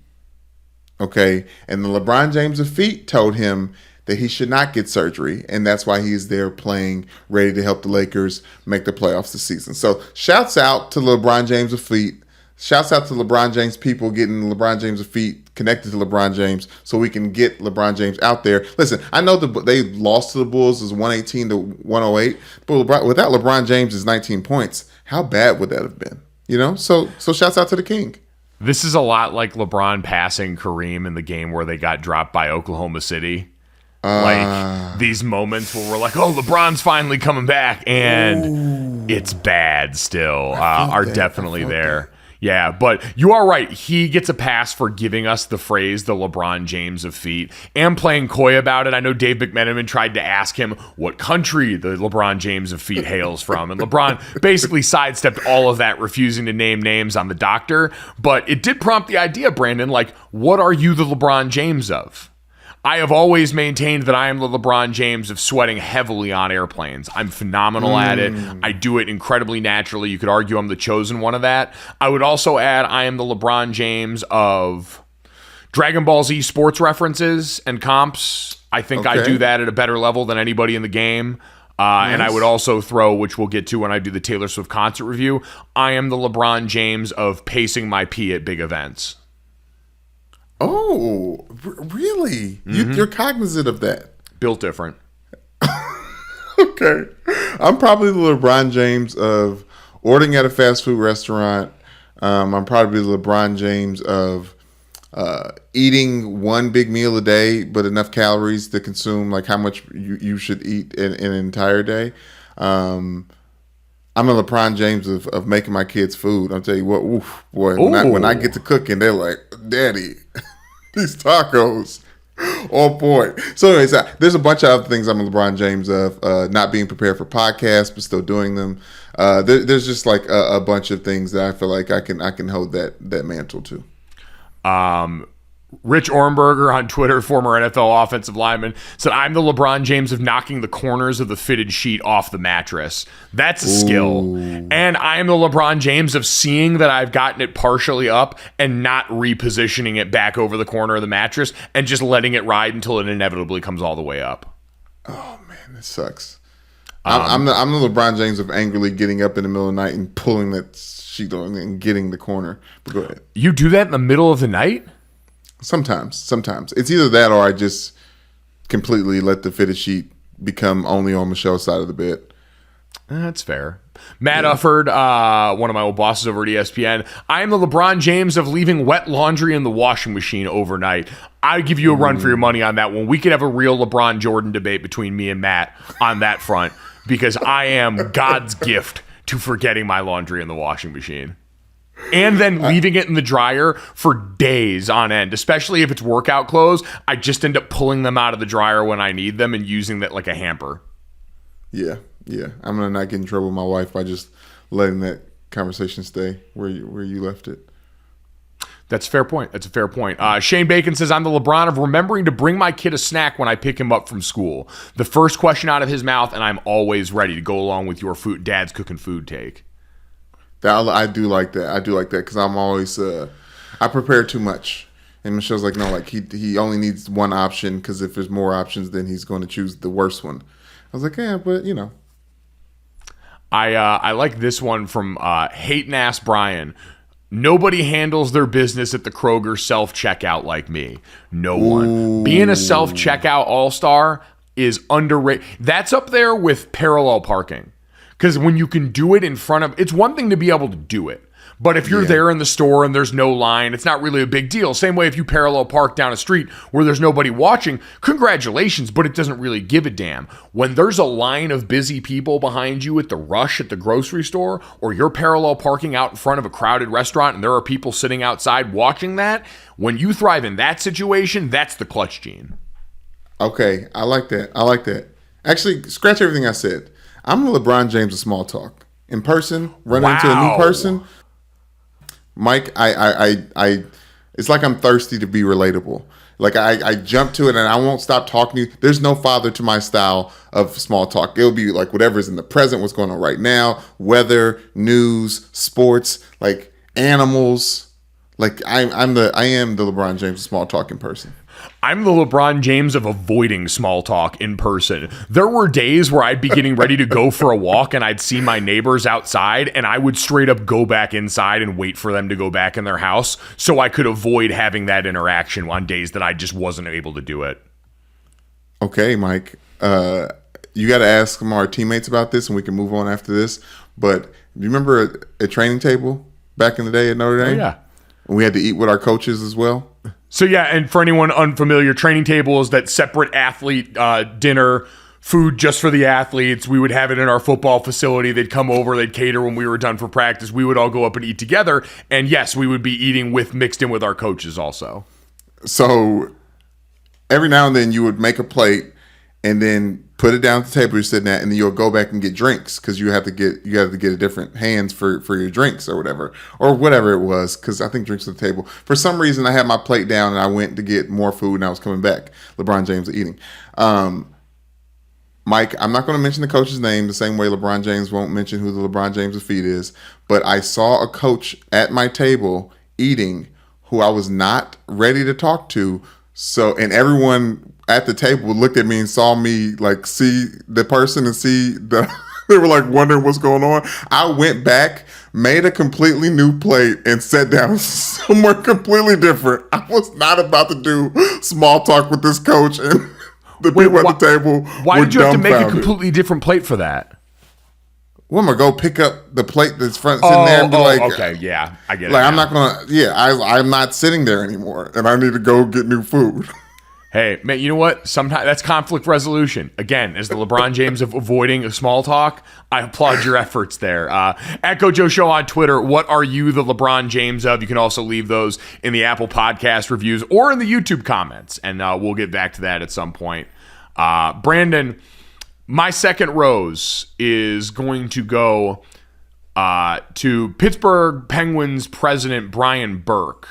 Okay, and the LeBron James of Feet told him that he should not get surgery, and that's why he's there playing, ready to help the Lakers make the playoffs this season. So shouts out to LeBron James of Feet. Shouts out to LeBron James people getting LeBron James of Feet connected to LeBron James so we can get LeBron James out there. Listen, I know they lost to the Bulls as 118 to 108, but without LeBron James' 19 points, how bad would that have been? You know? So shouts out to the King. This is a lot like LeBron passing Kareem in the game where they got dropped by Oklahoma City. Like these moments where we're like, oh, LeBron's finally coming back, and it's bad still, are definitely there. That. Yeah, but you are right. He gets a pass for giving us the phrase, the LeBron James of Feet, and playing coy about it. I know Dave McMenamin tried to ask him what country the LeBron James of Feet hails from, and LeBron basically sidestepped all of that, refusing to name names on the doctor. But it did prompt the idea, Brandon, like, what are you the LeBron James of? I have always maintained that I am the LeBron James of sweating heavily on airplanes. I'm phenomenal at it. I do it incredibly naturally. You could argue I'm the chosen one of that. I would also add I am the LeBron James of Dragon Ball Z sports references and comps. I think I do that at a better level than anybody in the game. Nice. And I would also throw, which we'll get to when I do the Taylor Swift concert review, I am the LeBron James of pacing my pee at big events. Oh, really? Mm-hmm. You're cognizant of that. Built different. Okay. I'm probably the LeBron James of ordering at a fast food restaurant. I'm probably the LeBron James of eating one big meal a day, but enough calories to consume like how much you should eat in an entire day. I'm a LeBron James of making my kids food. I'll tell you what, oof, boy, when I get to cooking, they're like, Daddy, these tacos. Oh, boy. So anyways, there's a bunch of other things I'm a LeBron James of. Not being prepared for podcasts, but still doing them. There's just like a bunch of things that I feel like I can hold that mantle to. Rich Orenberger on Twitter, former NFL offensive lineman, said, I'm the LeBron James of knocking the corners of the fitted sheet off the mattress. That's a skill. And I am the LeBron James of seeing that I've gotten it partially up and not repositioning it back over the corner of the mattress and just letting it ride until it inevitably comes all the way up. Oh, man, that sucks. I'm the LeBron James of angrily getting up in the middle of the night and pulling that sheet on and getting the corner. But go ahead. You do that in the middle of the night? Sometimes. It's either that or I just completely let the fitted sheet become only on Michelle's side of the bed. That's fair. Matt Ufford, one of my old bosses over at ESPN, I am the LeBron James of leaving wet laundry in the washing machine overnight. I'd give you a run for your money on that one. We could have a real LeBron Jordan debate between me and Matt on that front because I am God's gift to forgetting my laundry in the washing machine. And then leaving it in the dryer for days on end, especially if it's workout clothes. I just end up pulling them out of the dryer when I need them and using that like a hamper. Yeah. I'm going to not get in trouble with my wife by just letting that conversation stay where you left it. That's a fair point. Shane Bacon says, I'm the LeBron of remembering to bring my kid a snack when I pick him up from school. The first question out of his mouth, and I'm always ready to go along with your dad's cooking food take. I do like that. Because I'm always, I prepare too much. And Michelle's like, no, like he only needs one option because if there's more options, then he's going to choose the worst one. I was like, yeah, but you know. I like this one from Hatin' Ass Brian. Nobody handles their business at the Kroger self-checkout like me. No one. Being a self-checkout all-star is underrated. That's up there with parallel parking. Because when you can do it in front of... It's one thing to be able to do it. But if you're there in the store and there's no line, it's not really a big deal. Same way if you parallel park down a street where there's nobody watching, congratulations, but it doesn't really give a damn. When there's a line of busy people behind you at the rush at the grocery store, or you're parallel parking out in front of a crowded restaurant and there are people sitting outside watching that, when you thrive in that situation, that's the clutch gene. Okay, I like that. Actually, scratch everything I said. I'm the LeBron James of small talk. In person, running into a new person... Mike, I it's like I'm thirsty to be relatable. Like I jump to it and I won't stop talking to you. There's no father to my style of small talk. It'll be like whatever's in the present, what's going on right now, weather, news, sports, like animals. Like I am the LeBron James of small talk in person. I'm the LeBron James of avoiding small talk in person. There were days where I'd be getting ready to go for a walk and I'd see my neighbors outside and I would straight up go back inside and wait for them to go back in their house so I could avoid having that interaction on days that I just wasn't able to do it. Okay, Mike. You got to ask some of our teammates about this and we can move on after this. But do you remember a training table back in the day at Notre Dame? Oh, yeah. And we had to eat with our coaches as well? So yeah, and for anyone unfamiliar, training table is that separate athlete dinner, food just for the athletes. We would have it in our football facility. They'd come over, they'd cater when we were done for practice. We would all go up and eat together. And yes, we would be eating mixed in with our coaches also. So every now and then you would make a plate and then put it down at the table you're sitting at, and then you'll go back and get drinks because you have to get a different hands for your drinks or whatever it was. Because I think drinks at the table. For some reason, I had my plate down and I went to get more food and I was coming back. LeBron James eating. Mike, I'm not going to mention the coach's name the same way LeBron James won't mention who the LeBron James of Feet is, but I saw a coach at my table eating who I was not ready to talk to. So, and everyone at the table looked at me and saw me like see the person and see the, they were like wondering what's going on. I went back, made a completely new plate and sat down somewhere completely different. I was not about to do small talk with this coach and the people at the table. Why did you have to make a completely different plate for that? Well, I'm gonna go pick up the plate that's sitting there and be like, okay, yeah, I get it. Like, I'm not gonna, I'm not sitting there anymore, and I need to go get new food. Hey, man, you know what? Sometimes that's conflict resolution. Again, as the LeBron James of avoiding a small talk, I applaud your efforts there. At Gojo Show on Twitter, what are you the LeBron James of? You can also leave those in the Apple Podcast reviews or in the YouTube comments, and we'll get back to that at some point. Brandon, my second rose is going to go to Pittsburgh Penguins president Brian Burke,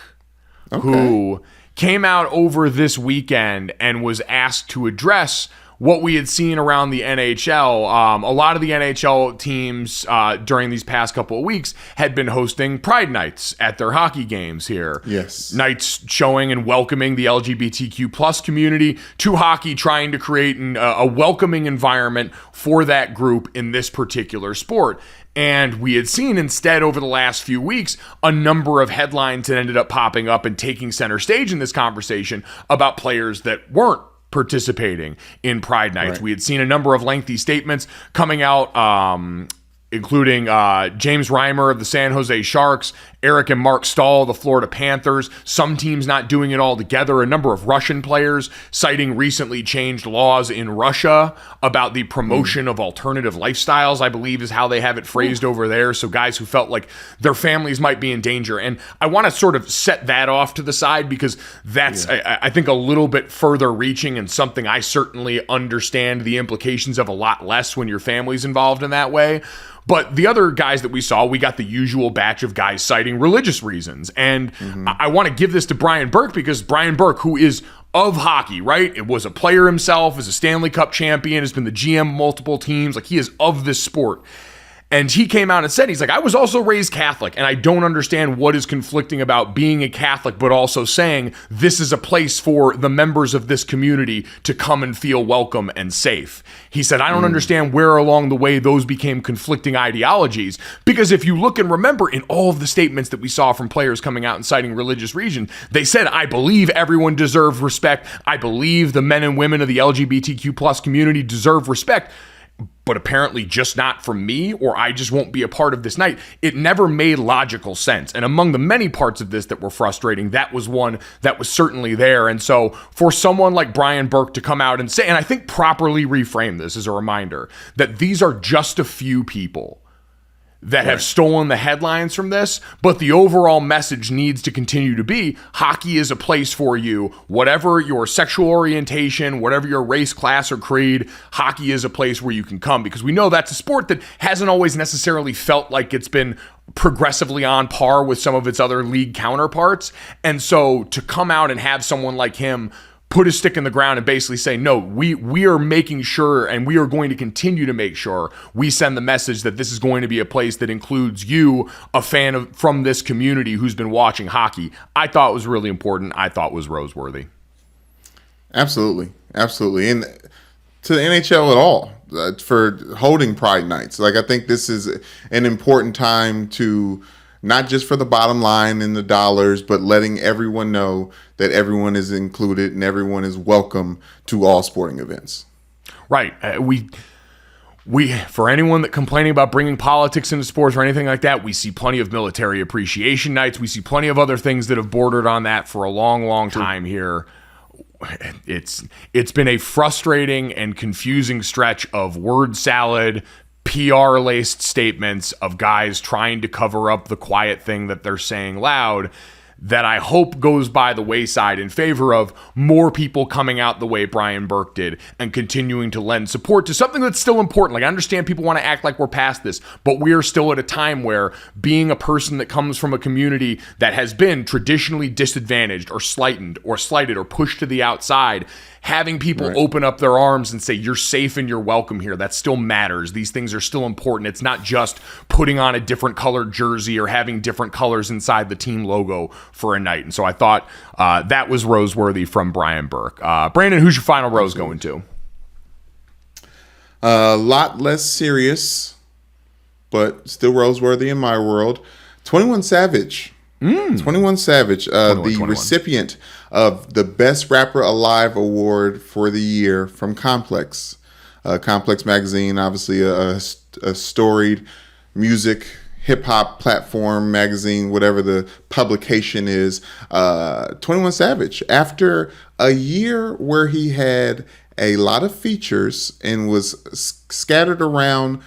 who came out over this weekend and was asked to address what we had seen around the NHL. A lot of the NHL teams during these past couple of weeks had been hosting Pride Nights at their hockey games here. Yes. Nights showing and welcoming the LGBTQ plus community to hockey, trying to create a welcoming environment for that group in this particular sport. And we had seen instead over the last few weeks a number of headlines that ended up popping up and taking center stage in this conversation about players that weren't participating in Pride Nights. Right. We had seen a number of lengthy statements coming out, including James Reimer of the San Jose Sharks, Eric and Mark Stahl of the Florida Panthers, some teams not doing it all together, a number of Russian players citing recently changed laws in Russia about the promotion of alternative lifestyles, I believe is how they have it phrased over there. So guys who felt like their families might be in danger. And I want to sort of set that off to the side because that's, I think, a little bit further reaching and something I certainly understand the implications of a lot less when your family's involved in that way. But the other guys that we saw, we got the usual batch of guys citing religious reasons. And I want to give this to Brian Burke because Brian Burke, who is of hockey, right? It was a player himself, is a Stanley Cup champion, has been the GM of multiple teams. Like, he is of this sport. And he came out and said, he's like, I was also raised Catholic, and I don't understand what is conflicting about being a Catholic, but also saying this is a place for the members of this community to come and feel welcome and safe. He said, I don't understand where along the way those became conflicting ideologies, because if you look and remember in all of the statements that we saw from players coming out and citing religious region, they said, I believe everyone deserves respect. I believe the men and women of the LGBTQ plus community deserve respect. But apparently just not from me, or I just won't be a part of this night. It never made logical sense. And among the many parts of this that were frustrating, that was one that was certainly there. And so for someone like Brian Burke to come out and say, and I think properly reframe this as a reminder that these are just a few people that have stolen the headlines from this, but the overall message needs to continue to be hockey is a place for you. Whatever your sexual orientation, whatever your race, class, or creed, hockey is a place where you can come, because we know that's a sport that hasn't always necessarily felt like it's been progressively on par with some of its other league counterparts. And so to come out and have someone like him put a stick in the ground and basically say, no, we are making sure, and we are going to continue to make sure we send the message that this is going to be a place that includes you, a fan of from this community who's been watching hockey. I thought was really important. I thought was roseworthy. Absolutely. Absolutely. And to the NHL at all, for holding Pride Nights. Like, I think this is an important time to not just for the bottom line and the dollars, but letting everyone know that everyone is included and everyone is welcome to all sporting events. Right. We for anyone that complaining about bringing politics into sports or anything like that, we see plenty of military appreciation nights. We see plenty of other things that have bordered on that for a long, long time here. It's been a frustrating and confusing stretch of word salad, PR-laced statements of guys trying to cover up the quiet thing that they're saying loud, that I hope goes by the wayside in favor of more people coming out the way Brian Burke did and continuing to lend support to something that's still important. Like, I understand people want to act like we're past this, but we are still at a time where being a person that comes from a community that has been traditionally disadvantaged or slighted or pushed to the outside, having people open up their arms and say, you're safe and you're welcome here, that still matters. These things are still important. It's not just putting on a different colored jersey or having different colors inside the team logo for a night. And so I thought that was roseworthy from Brian Burke. Brandon, who's your final rose going to? A lot less serious, but still roseworthy in my world. 21 Savage. 21 Savage, the recipient of the Best Rapper Alive Award for the year from Complex. Complex magazine, obviously a storied music, hip-hop platform, magazine, whatever the publication is. 21 Savage, after a year where he had a lot of features and was scattered around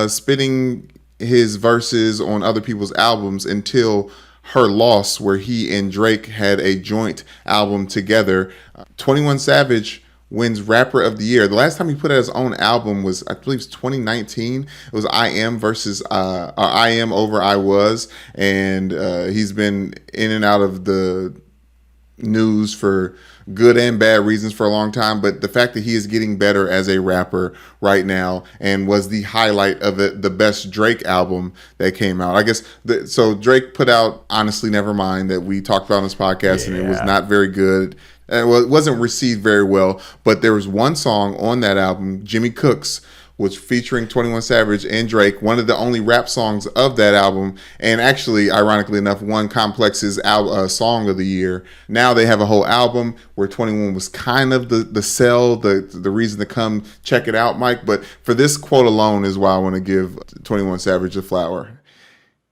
spitting his verses on other people's albums until Her Loss, where he and Drake had a joint album together. 21 Savage wins Rapper of the Year. The last time he put out his own album was, I believe, 2019. It was I Am versus I Am over I Was, and he's been in and out of the news for good and bad reasons for a long time, but the fact that he is getting better as a rapper right now and was the highlight of the best Drake album that came out. I guess so Drake put out Honestly Nevermind that we talked about on this podcast, and it was not very good. It wasn't received very well, but there was one song on that album, Jimmy Cooks, was featuring 21 Savage and Drake, one of the only rap songs of that album, and actually, ironically enough, won Complex's Song of the Year. Now they have a whole album where 21 was kind of the sell, the reason to come check it out, Mike. But for this quote alone is why I want to give 21 Savage a flower.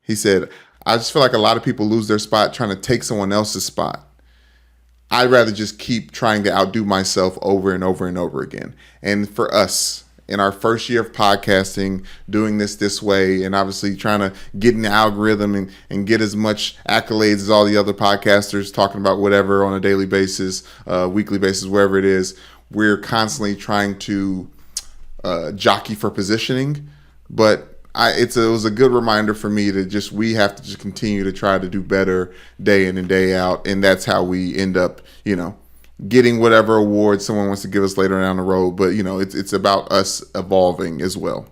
He said, I just feel like a lot of people lose their spot trying to take someone else's spot. I'd rather just keep trying to outdo myself over and over and over again. And for us, in our first year of podcasting, doing this way, and obviously trying to get in the algorithm and get as much accolades as all the other podcasters talking about whatever on a daily basis, weekly basis, wherever it is, we're constantly trying to jockey for positioning. But it was a good reminder for me to we have to just continue to try to do better day in and day out. And that's how we end up, getting whatever award someone wants to give us later down the road. But, it's about us evolving as well.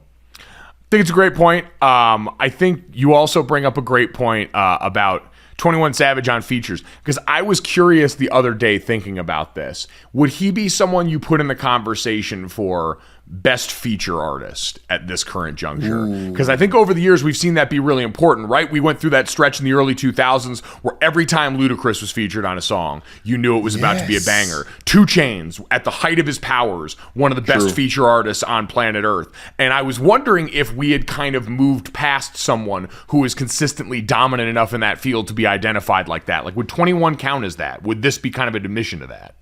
think it's a great point. I think you also bring up a great point about 21 Savage on features, because I was curious the other day thinking about this. Would he be someone you put in the conversation for best feature artist at this current juncture? Because I think over the years we've seen that be really important, right? We went through that stretch in the early 2000s where every time Ludacris was featured on a song, you knew it was about to be a banger. 2 Chainz, at the height of his powers, one of the best feature artists on planet Earth. And I was wondering if we had kind of moved past someone who is consistently dominant enough in that field to be identified like that. Like, would 21 count as that? Would this be kind of an admission to that?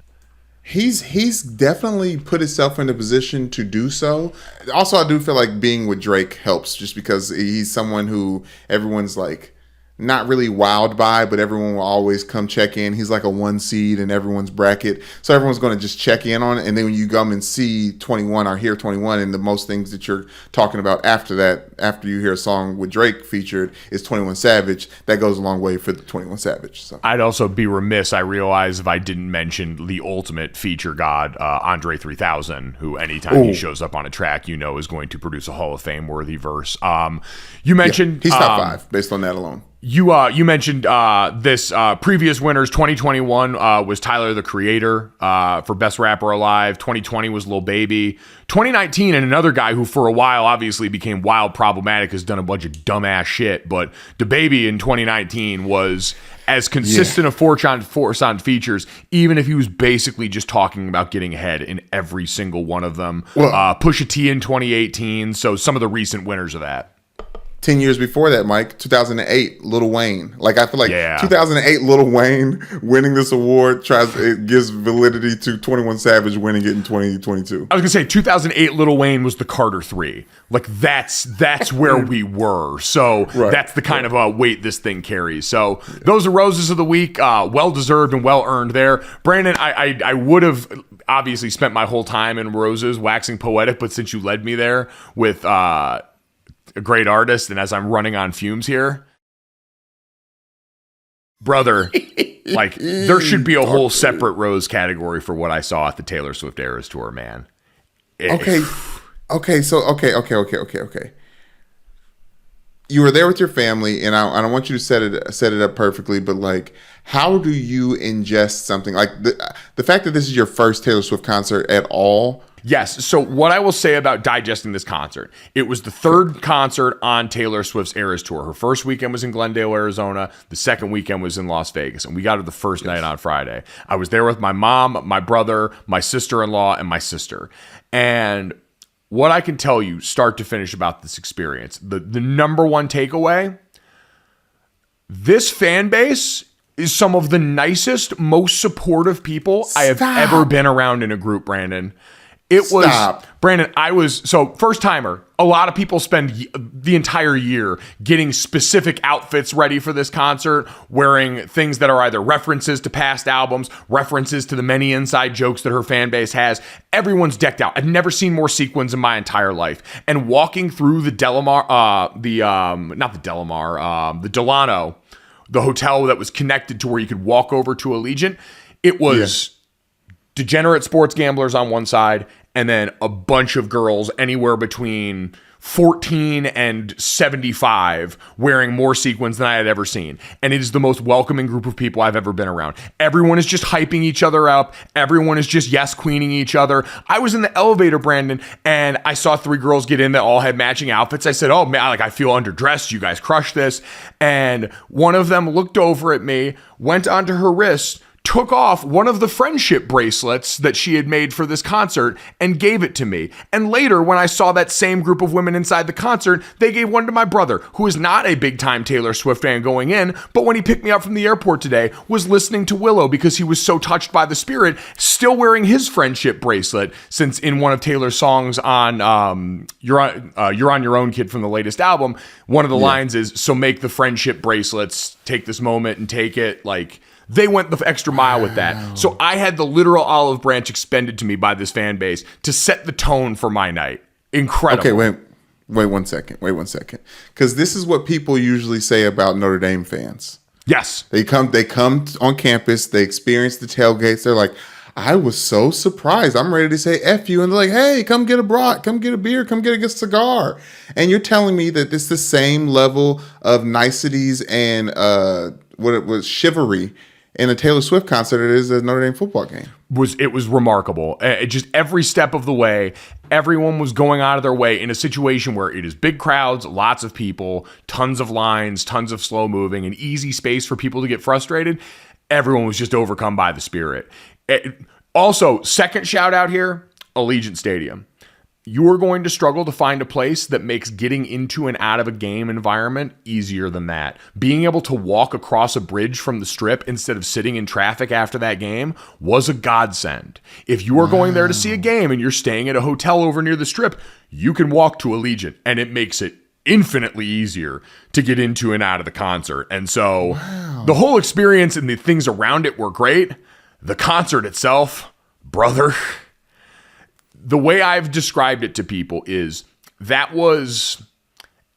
He's definitely put himself in a position to do so. Also, I do feel like being with Drake helps, just because he's someone who everyone's like not really wowed by, but everyone will always come check in. He's like a 1 seed in everyone's bracket, so everyone's going to just check in on it. And then when you come and see 21 or hear 21, and the most things that you're talking about after that, after you hear a song with Drake featured, is 21 Savage. That goes a long way for the 21 Savage. So I'd also be remiss, I realize, if I didn't mention the ultimate feature god, Andre 3000, who anytime he shows up on a track, you know is going to produce a Hall of Fame worthy verse. You mentioned he's top 5 based on that alone. You mentioned this previous winners. 2021 was Tyler the Creator for Best Rapper Alive. 2020 was Lil Baby. 2019, and another guy who for a while obviously became wild problematic, has done a bunch of dumbass shit, but DaBaby in 2019 was as consistent a force on features, even if he was basically just talking about getting ahead in every single one of them. Pusha T in 2018, so some of the recent winners of that. 10 years before that, Mike, 2008, Lil Wayne. Like, I feel like 2008, Lil Wayne winning this award it gives validity to 21 Savage winning it in 2022. I was gonna say 2008, Lil Wayne was the Carter 3. Like, that's where we were. So that's the kind of weight this thing carries. So those are roses of the week. Well deserved and well earned there. Brandon, I would have obviously spent my whole time in roses waxing poetic, but since you led me there with a great artist, and as I'm running on fumes here, brother, like, there should be a whole separate rose category for what I saw at the Taylor Swift Eras Tour, man. Okay. You were there with your family, and I don't want you to set it up perfectly, but like, how do you ingest something like the fact that this is your first Taylor Swift concert at all? Yes. So what I will say about digesting this concert, it was the third concert on Taylor Swift's Eras Tour. Her first weekend was in Glendale, Arizona. The second weekend was in Las Vegas. And we got her the first night on Friday. I was there with my mom, my brother, my sister-in-law, and my sister. And what I can tell you, start to finish, about this experience, the number one takeaway, this fan base is some of the nicest, most supportive people I have ever been around in a group, Brandon. It was, Brandon, first timer. A lot of people spend the entire year getting specific outfits ready for this concert, wearing things that are either references to past albums, references to the many inside jokes that her fan base has. Everyone's decked out. I've never seen more sequins in my entire life. And walking through the the Delano, the hotel that was connected to where you could walk over to Allegiant, it was degenerate sports gamblers on one side, and then a bunch of girls anywhere between 14 and 75 wearing more sequins than I had ever seen. And it is the most welcoming group of people I've ever been around. Everyone is just hyping each other up. Everyone is just yes queening each other. I was in the elevator, Brandon, and I saw 3 girls get in that all had matching outfits. I said, oh man, like, I feel underdressed. You guys crushed this. And one of them looked over at me, went onto her wrist, took off one of the friendship bracelets that she had made for this concert and gave it to me. And later, when I saw that same group of women inside the concert, they gave one to my brother, who is not a big-time Taylor Swift fan going in, but when he picked me up from the airport today, was listening to Willow because he was so touched by the spirit, still wearing his friendship bracelet, since in one of Taylor's songs on You're on Your Own, Kid, from the latest album, one of the lines is, so make the friendship bracelets, take this moment and take it. Like, they went the extra mile with that. So I had the literal olive branch expended to me by this fan base to set the tone for my night. Incredible. Okay, wait 1 second. Because this is what people usually say about Notre Dame fans. Yes. They come on campus, they experience the tailgates. They're like, I was so surprised. I'm ready to say F you. And they're like, hey, come get a brat, come get a beer, come get a cigar. And you're telling me that it's the same level of niceties and what it was, chivalry in a Taylor Swift concert it is a Notre Dame football game. It was remarkable. Just every step of the way, everyone was going out of their way in a situation where it is big crowds, lots of people, tons of lines, tons of slow moving, an easy space for people to get frustrated. Everyone was just overcome by the spirit. Also, second shout out here, Allegiant Stadium. You are going to struggle to find a place that makes getting into and out of a game environment easier than that. Being able to walk across a bridge from the Strip instead of sitting in traffic after that game was a godsend. If you are going there to see a game and you're staying at a hotel over near the Strip, you can walk to Allegiant, and it makes it infinitely easier to get into and out of the concert. And so the whole experience and the things around it were great. The concert itself, brother, the way I've described it to people is that was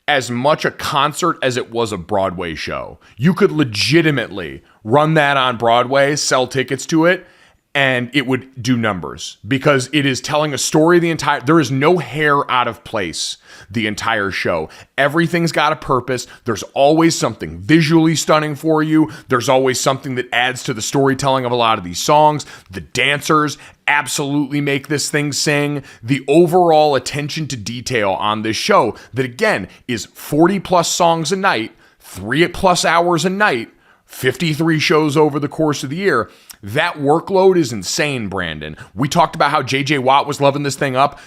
as much a concert as it was a Broadway show. You could legitimately run that on Broadway, sell tickets to it, and it would do numbers because it is telling a story there is no hair out of place the entire show. Everything's got a purpose. There's always something visually stunning for you. There's always something that adds to the storytelling of a lot of these songs. The dancers absolutely make this thing sing. The overall attention to detail on this show that again is 40 plus songs a night, 3+ hours a night, 53 shows over the course of the year. That workload is insane, Brandon. We talked about how JJ Watt was loving this thing up,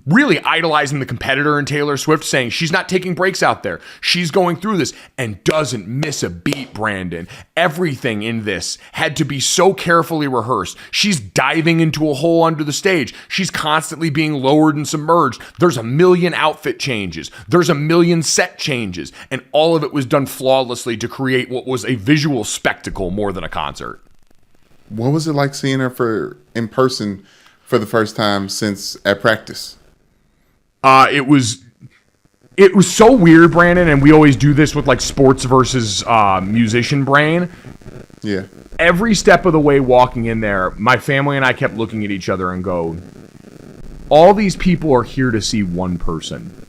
really idolizing the competitor in Taylor Swift, saying she's not taking breaks out there. She's going through this and doesn't miss a beat, Brandon. Everything in this had to be so carefully rehearsed. She's diving into a hole under the stage. She's constantly being lowered and submerged. There's a million outfit changes. There's a million set changes. And all of it was done flawlessly to create what was a visual spectacle more than a concert. What was it like seeing her in person for the first time since at practice? It was so weird, Brandon, and we always do this with like sports versus musician brain. Yeah. Every step of the way walking in there, my family and I kept looking at each other and go, all these people are here to see one person.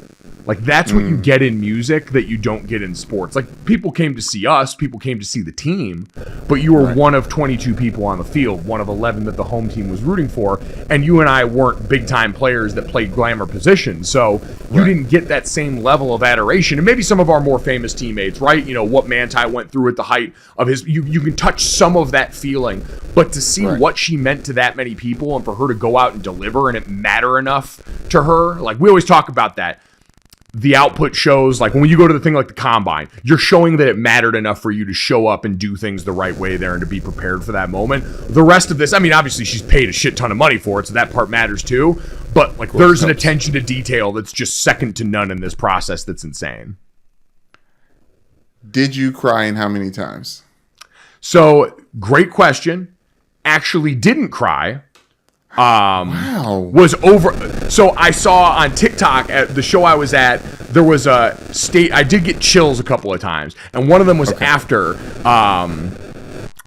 Like, that's what you get in music that you don't get in sports. Like, people came to see us, people came to see the team, but you were one of 22 people on the field, one of 11 that the home team was rooting for, and you and I weren't big-time players that played glamour positions, so you didn't get that same level of adoration. And maybe some of our more famous teammates, right? You know, what Manti went through at the height of his... You can touch some of that feeling, but to see what she meant to that many people and for her to go out and deliver and it matter enough to her, like, we always talk about that. The output shows, like when you go to the thing like the combine, you're showing that it mattered enough for you to show up and do things the right way there and to be prepared for that moment. The rest of this, I mean, obviously she's paid a shit ton of money for it, so that part matters too. But like there's an attention to detail that's just second to none in this process that's insane. Did you cry and how many times? So, great question. Actually didn't cry. Was over. So I saw on TikTok at the show I was at, there was a state. I did get chills a couple of times, and one of them was after,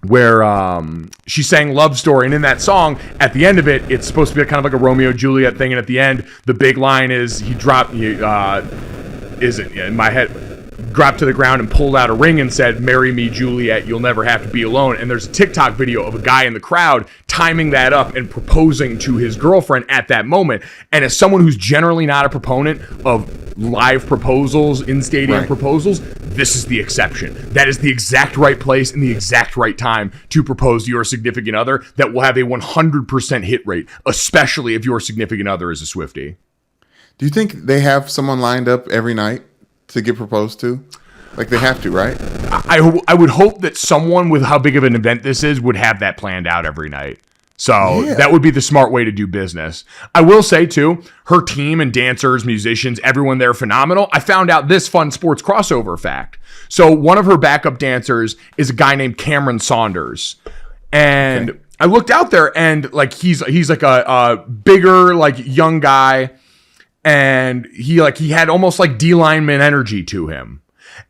where she sang "Love Story," and in that song, at the end of it, it's supposed to be kind of like a Romeo and Juliet thing, and at the end, the big line is he dropped. In my head. Dropped to the ground and pulled out a ring and said, "Marry me, Juliet, you'll never have to be alone." And there's a TikTok video of a guy in the crowd timing that up and proposing to his girlfriend at that moment. And as someone who's generally not a proponent of live proposals, in-stadium proposals, this is the exception. That is the exact right place and the exact right time to propose to your significant other that will have a 100% hit rate, especially if your significant other is a Swiftie. Do you think they have someone lined up every night to get proposed to? Like they have to, right? I would hope that someone with how big of an event this is would have that planned out every night. So that would be the smart way to do business. I will say too, her team and dancers, musicians, everyone there phenomenal. I found out this fun sports crossover fact. So one of her backup dancers is a guy named Cameron Saunders. And I looked out there and like he's like a bigger, like young guy. And he had almost like D lineman energy to him.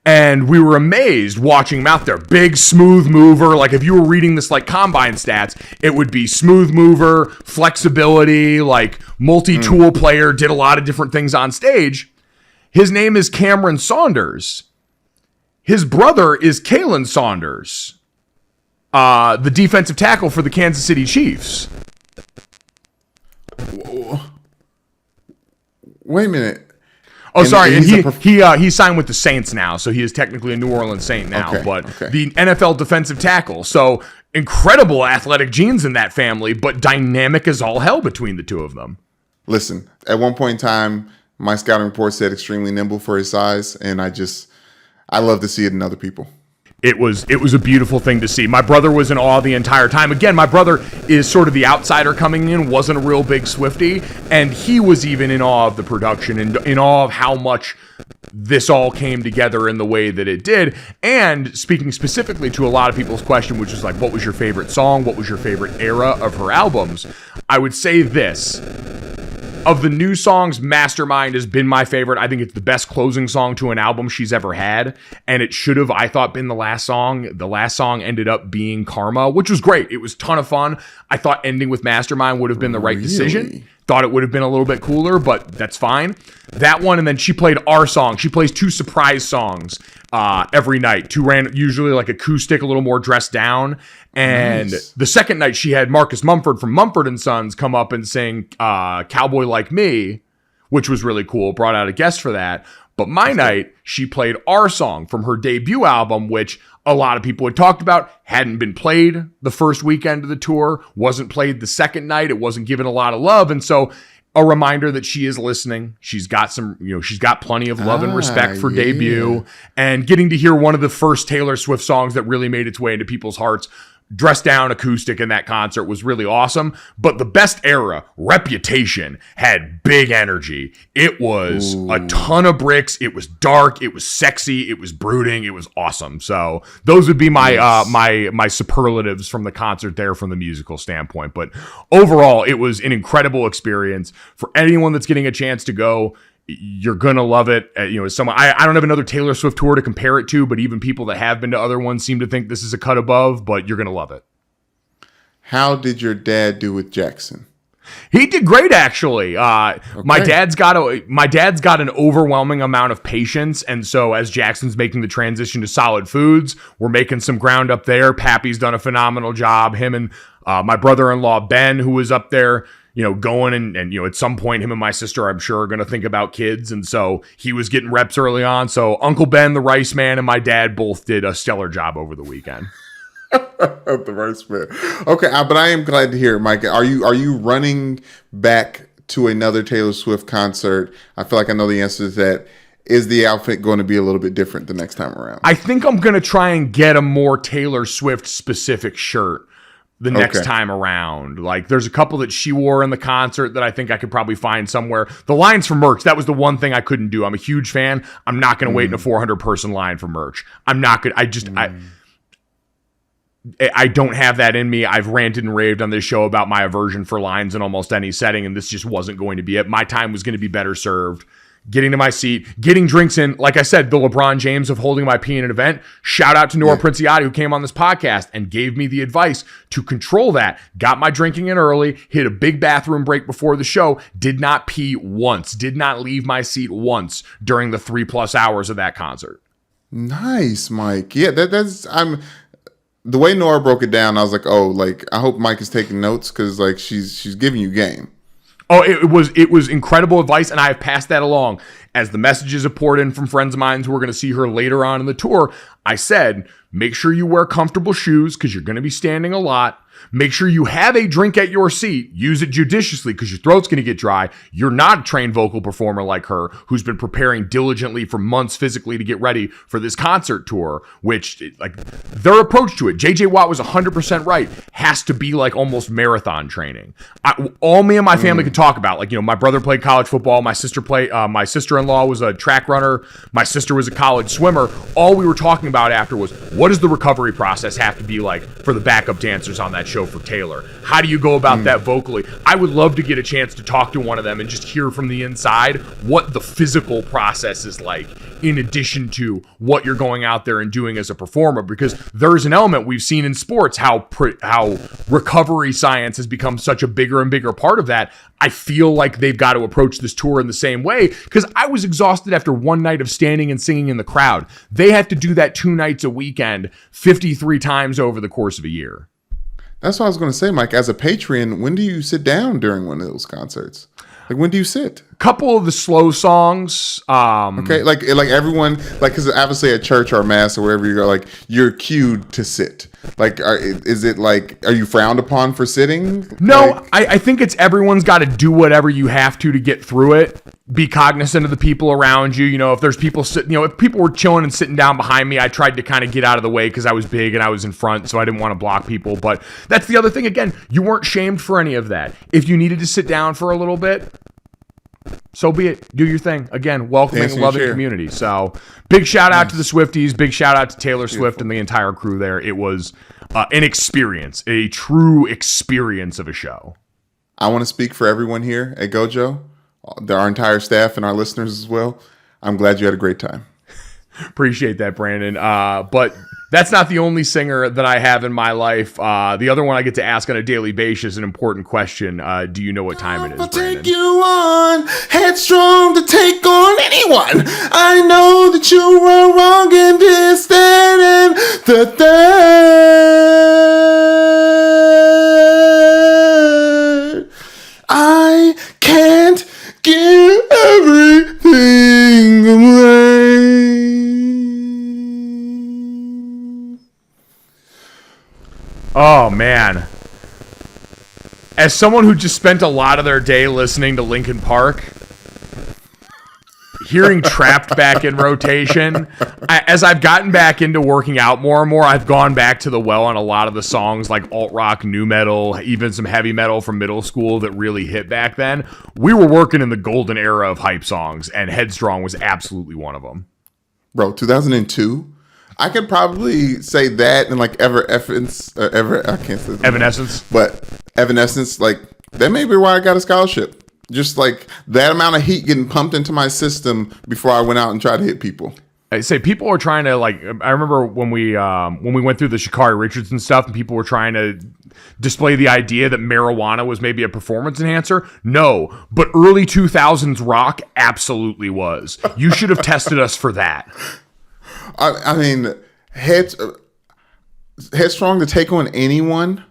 And we were amazed watching him out there. Big, smooth mover. Like if you were reading this like combine stats, it would be smooth mover, flexibility, like multi-tool player, did a lot of different things on stage. His name is Cameron Saunders. His brother is Kalen Saunders, the defensive tackle for the Kansas City Chiefs. Wait a minute. Oh, sorry, and he signed with the Saints now, so he is technically a New Orleans Saint now, the NFL defensive tackle. So incredible athletic genes in that family, but dynamic as all hell between the two of them. Listen, at one point in time, my scouting report said extremely nimble for his size, and I love to see it in other people. It was a beautiful thing to see. My brother was in awe the entire time. Again, my brother is sort of the outsider coming in, wasn't a real big Swiftie, and he was even in awe of the production and in awe of how much this all came together in the way that it did. And speaking specifically to a lot of people's question, which is like, what was your favorite song? What was your favorite era of her albums? I would say this. Of the new songs, Mastermind has been my favorite. I think it's the best closing song to an album she's ever had. And it should have, I thought, been the last song. The last song ended up being Karma, which was great. It was a ton of fun. I thought ending with Mastermind would have been the right decision. Thought it would have been a little bit cooler, but that's fine. That one, and then she played our song. She plays 2 surprise songs every night. 2 usually like acoustic, a little more dressed down. And the second night she had Marcus Mumford from Mumford & Sons come up and sing Cowboy Like Me, which was really cool. Brought out a guest for that. But my night, she played our song from her debut album, which a lot of people had talked about, hadn't been played the first weekend of the tour, wasn't played the second night. It wasn't given a lot of love. And so a reminder that she is listening. She's got she's got plenty of love and respect for debut, and getting to hear one of the first Taylor Swift songs that really made its way into people's hearts. Dressed down acoustic in that concert was really awesome. But the best era, Reputation, had big energy. It was a ton of bricks. It was dark. It was sexy. It was brooding. It was awesome. So those would be my my superlatives from the concert there from the musical standpoint. But overall, it was an incredible experience for anyone that's getting a chance to go. You're gonna love it. As someone, I don't have another Taylor Swift tour to compare it to, but even people that have been to other ones seem to think this is a cut above. But you're gonna love it. How did your dad do with Jackson? He did great, actually. My dad's got an overwhelming amount of patience, and so as Jackson's making the transition to solid foods, we're making some ground up there. Pappy's done a phenomenal job. Him and my brother-in-law Ben, who was up there, going and at some point, him and my sister, I'm sure, are going to think about kids. And so he was getting reps early on. So Uncle Ben, the rice man, and my dad both did a stellar job over the weekend. The rice man. Okay, but I am glad to hear it, Mike. Are you running back to another Taylor Swift concert? I feel like I know the answer to that. Is the outfit going to be a little bit different the next time around? I think I'm going to try and get a more Taylor Swift specific shirt the next time around. Like, there's a couple that she wore in the concert that I think I could probably find somewhere. The lines for merch, that was the one thing I couldn't do. I'm a huge fan. I'm not going to wait in a 400-person line for merch. I'm not going to. I don't have that in me. I've ranted and raved on this show about my aversion for lines in almost any setting, and this just wasn't going to be it. My time was going to be better served getting to my seat, getting drinks in. Like I said, the LeBron James of holding my pee in an event. Shout out to Nora Princiotti, who came on this podcast and gave me the advice to control that. Got my drinking in early, hit a big bathroom break before the show, did not pee once, did not leave my seat once during the 3+ hours of that concert. Nice, Mike. Yeah, the way Nora broke it down, I was like, I hope Mike is taking notes, because she's giving you game. Oh, it was incredible advice, and I have passed that along. As the messages have poured in from friends of mine who are going to see her later on in the tour, I said, make sure you wear comfortable shoes because you're going to be standing a lot. Make sure you have a drink at your seat. Use it judiciously because your throat's going to get dry. You're not a trained vocal performer like her, who's been preparing diligently for months physically to get ready for this concert tour, which, their approach to it, JJ Watt was 100% right, has to be like almost marathon training. All me and my family could talk about, my brother played college football, my sister-in-law brother-in-law was a track runner. My sister was a college swimmer. All we were talking about after was, what does the recovery process have to be like for the backup dancers on that show for Taylor? How do you go about that vocally? I would love to get a chance to talk to one of them and just hear from the inside what the physical process is like, in addition to what you're going out there and doing as a performer, because there's an element we've seen in sports, how recovery science has become such a bigger and bigger part of that. I feel like they've got to approach this tour in the same way, because I was exhausted after one night of standing and singing in the crowd. They have to do that 2 nights a weekend, 53 times over the course of a year. That's what I was going to say, Mike. As a Patreon, when do you sit down during one of those concerts? Like, when do you sit? Couple of the slow songs. Okay, like everyone, like, because obviously at church or mass or wherever you go, like, you're cued to sit. Like, is it like, are you frowned upon for sitting? No, I think it's everyone's got to do whatever you have to get through it. Be cognizant of the people around you. You know, if there's people sitting, if people were chilling and sitting down behind me, I tried to kind of get out of the way because I was big and I was in front, so I didn't want to block people. But that's the other thing. Again, you weren't shamed for any of that. If you needed to sit down for a little bit, so be it. Do your thing. Again, welcoming and loving community. So big shout out to the Swifties. Big shout out to Taylor Swift and the entire crew there. It was an experience, a true experience of a show. I want to speak for everyone here at Gojo, our entire staff and our listeners as well. I'm glad you had a great time. Appreciate that, Brandon. But that's not the only singer that I have in my life. The other one I get to ask on a daily basis, an important question. Do you know what time it is, Brandon? I'll take you on, headstrong to take on anyone. I know that you were wrong in this, that, and the third. I can't give everything away. Oh, man. As someone who just spent a lot of their day listening to Linkin Park, hearing Trapped back in rotation, as I've gotten back into working out more and more, I've gone back to the well on a lot of the songs like alt-rock, nu metal, even some heavy metal from middle school that really hit back then. We were working in the golden era of hype songs, and Headstrong was absolutely one of them. Bro, 2002? I could probably say that and like Evanescence, but Evanescence, like that may be why I got a scholarship. Just like that amount of heat getting pumped into my system before I went out and tried to hit people. I say people are trying to like. I remember when we went through the Sha'Carri Richardson stuff, and people were trying to display the idea that marijuana was maybe a performance enhancer. No, but early 2000s rock absolutely was. You should have tested us for that. I mean, headstrong to take on anyone,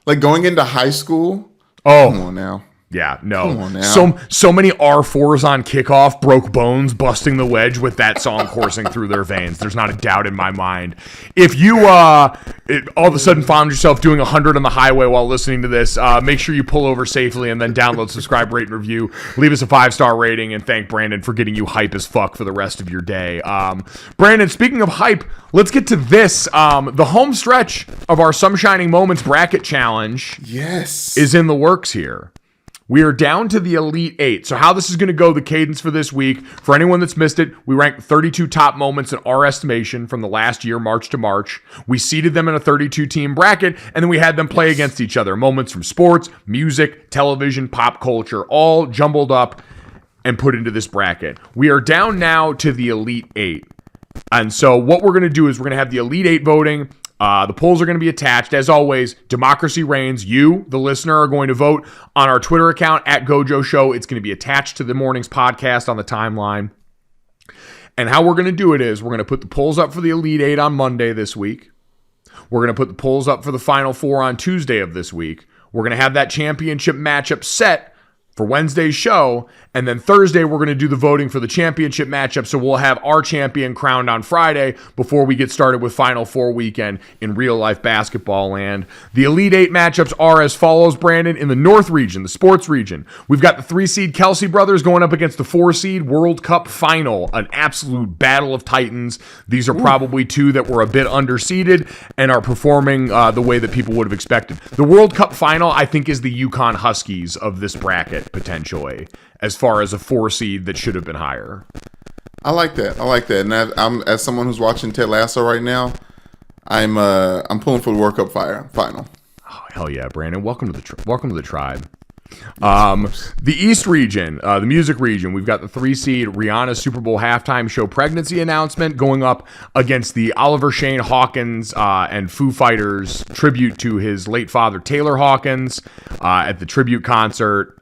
like going into high school. Oh, come on now. Yeah, no. Come on now. So many R4s on kickoff broke bones busting the wedge with that song coursing through their veins. There's not a doubt in my mind. If you all of a sudden found yourself doing 100 on the highway while listening to this, make sure you pull over safely and then download, subscribe, rate, and review. Leave us a 5-star rating and thank Brandon for getting you hype as fuck for the rest of your day. Brandon, speaking of hype, let's get to this. The home stretch of our Some Shining Moments bracket challenge is in the works here. We are down to the Elite 8. So how this is going to go, the cadence for this week, for anyone that's missed it, we ranked 32 top moments in our estimation from the last year, March to March. We seeded them in a 32-team bracket, and then we had them play against each other. Moments from sports, music, television, pop culture, all jumbled up and put into this bracket. We are down now to the Elite 8. And so what we're going to do is we're going to have the Elite 8 voting. The polls are going to be attached. As always, democracy reigns. You, the listener, are going to vote on our Twitter account at Gojo Show. It's going to be attached to the morning's podcast on the timeline. And how we're going to do it is we're going to put the polls up for the Elite 8 on Monday this week. We're going to put the polls up for the Final Four on Tuesday of this week. We're going to have that championship matchup set for Wednesday's show, and then Thursday we're going to do the voting for the championship matchup, so we'll have our champion crowned on Friday before we get started with Final Four weekend in real-life basketball land. The Elite 8 matchups are as follows, Brandon. In the North region, the sports region, we've got the 3-seed Kelsey brothers going up against the 4-seed World Cup final, an absolute battle of titans. These are probably two that were a bit underseeded and are performing the way that people would have expected. The World Cup final, I think, is the UConn Huskies of this bracket. pick potentially as far as a 4 seed that should have been higher. I like that. And I'm as someone who's watching Ted Lasso right now, I'm pulling for the World Cup final. Oh, hell yeah, Brandon! Welcome to the tribe. The East region, the music region, we've got the 3 seed Rihanna's Super Bowl halftime show pregnancy announcement going up against the Oliver Shane Hawkins and Foo Fighters tribute to his late father Taylor Hawkins at the tribute concert.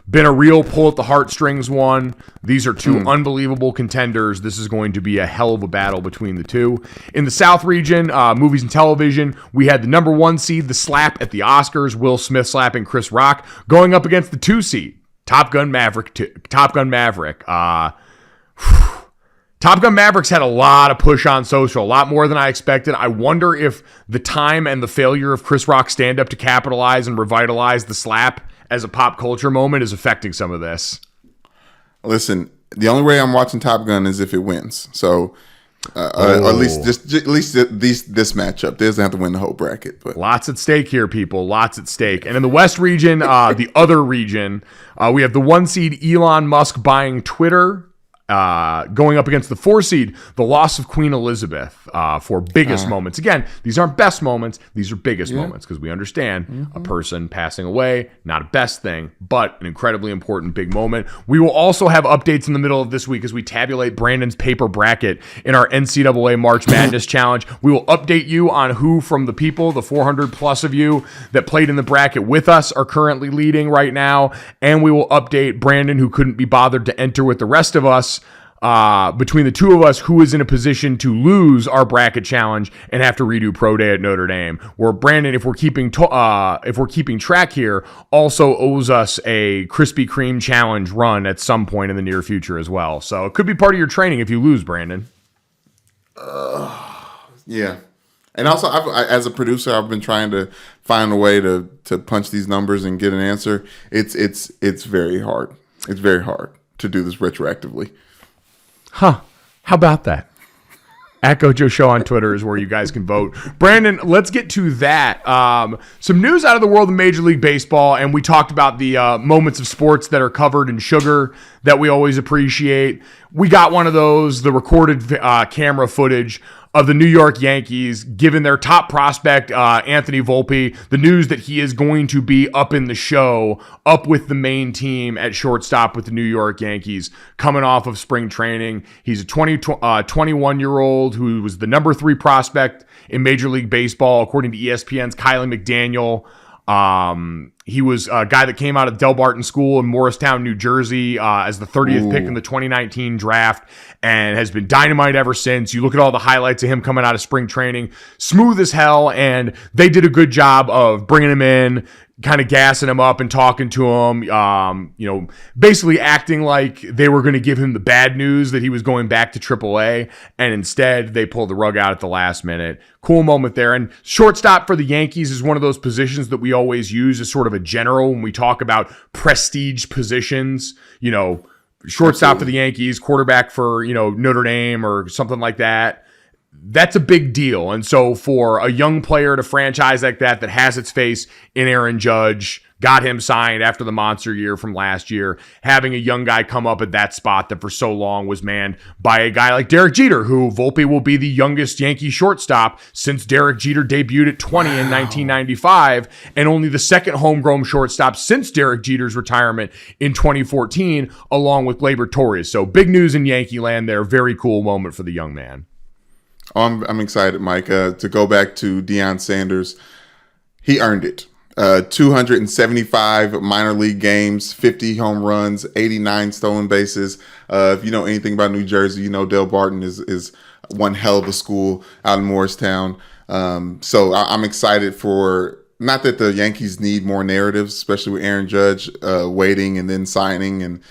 Been a real pull at the heartstrings one. These are 2 unbelievable contenders. This is going to be a hell of a battle between the 2. In the South region, movies and television, we had the number 1 seed, The Slap at the Oscars, Will Smith slapping Chris Rock, going up against the 2 seed, Top Gun Maverick. Top Gun Mavericks had a lot of push on social, a lot more than I expected. I wonder if the time and the failure of Chris Rock's stand-up to capitalize and revitalize The Slap as a pop culture moment is affecting some of this. Listen, the only way I'm watching Top Gun is if it wins. So, or at least this matchup. They doesn't have to win the whole bracket. But lots at stake here, people. Lots at stake. And in the West region, the other region, we have the 1 seed Elon Musk buying Twitter. Going up against the 4 seed, the loss of Queen Elizabeth for biggest moments. Again, these aren't best moments. These are biggest moments because we understand a person passing away, not a best thing, but an incredibly important big moment. We will also have updates in the middle of this week as we tabulate Brandon's paper bracket in our NCAA March Madness Challenge. We will update you on who from the people, the 400 plus of you that played in the bracket with us, are currently leading right now. And we will update Brandon, who couldn't be bothered to enter with the rest of us, between the 2 of us, who is in a position to lose our bracket challenge and have to redo Pro Day at Notre Dame. Where Brandon, if we're keeping track here, also owes us a Krispy Kreme challenge run at some point in the near future as well. So it could be part of your training if you lose, Brandon. Yeah, and also as a producer, I've been trying to find a way to punch these numbers and get an answer. It's very hard. It's very hard to do this retroactively. Huh. How about that? At Gojo Show on Twitter is where you guys can vote. Brandon, let's get to that. Some news out of the world of Major League Baseball, and we talked about the moments of sports that are covered in sugar that we always appreciate. We got one of those, the recorded camera footage of the New York Yankees, given their top prospect, Anthony Volpe, the news that he is going to be up in the show, up with the main team at shortstop with the New York Yankees, coming off of spring training. He's a 21-year-old who was the number 3 prospect in Major League Baseball, according to ESPN's Kylie McDaniel. He was a guy that came out of Del Barton School in Morristown, New Jersey, as the 30th pick in the 2019 draft, and has been dynamite ever since. You look at all the highlights of him coming out of spring training, smooth as hell, and they did a good job of bringing him in, kind of gassing him up and talking to him, basically acting like they were going to give him the bad news that he was going back to AAA, and instead they pulled the rug out at the last minute. Cool moment there. And shortstop for the Yankees is one of those positions that we always use as sort of a general when we talk about prestige positions. Shortstop for the Yankees, quarterback for, Notre Dame or something like that. That's a big deal. And so for a young player to franchise like that has its face in Aaron Judge, got him signed after the monster year from last year, having a young guy come up at that spot that for so long was manned by a guy like Derek Jeter, who Volpe will be the youngest Yankee shortstop since Derek Jeter debuted at 20 in 1995, and only the second homegrown shortstop since Derek Jeter's retirement in 2014, along with Gleyber Torres. So big news in Yankee land there. Very cool moment for the young man. Oh, I'm excited, Mike. To go back to Deion Sanders, he earned it. 275 minor league games, 50 home runs, 89 stolen bases. If you know anything about New Jersey, Del Barton is one hell of a school out in Morristown. So I'm excited for, not that the Yankees need more narratives, especially with Aaron Judge waiting and then signing and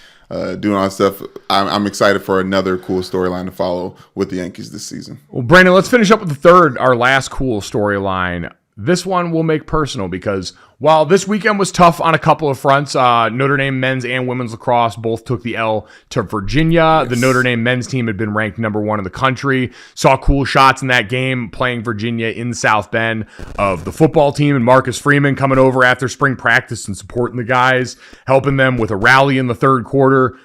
doing all that stuff. I'm excited for another cool storyline to follow with the Yankees this season. Well, Brandon, let's finish up with our last cool storyline. this one we'll make personal because while this weekend was tough on a couple of fronts, Notre Dame men's and women's lacrosse both took the L to Virginia. Yes. The Notre Dame men's team had been ranked number 1 in the country. Saw cool shots in that game playing Virginia in South Bend of the football team and Marcus Freeman coming over after spring practice and supporting the guys, helping them with a rally in the third quarter.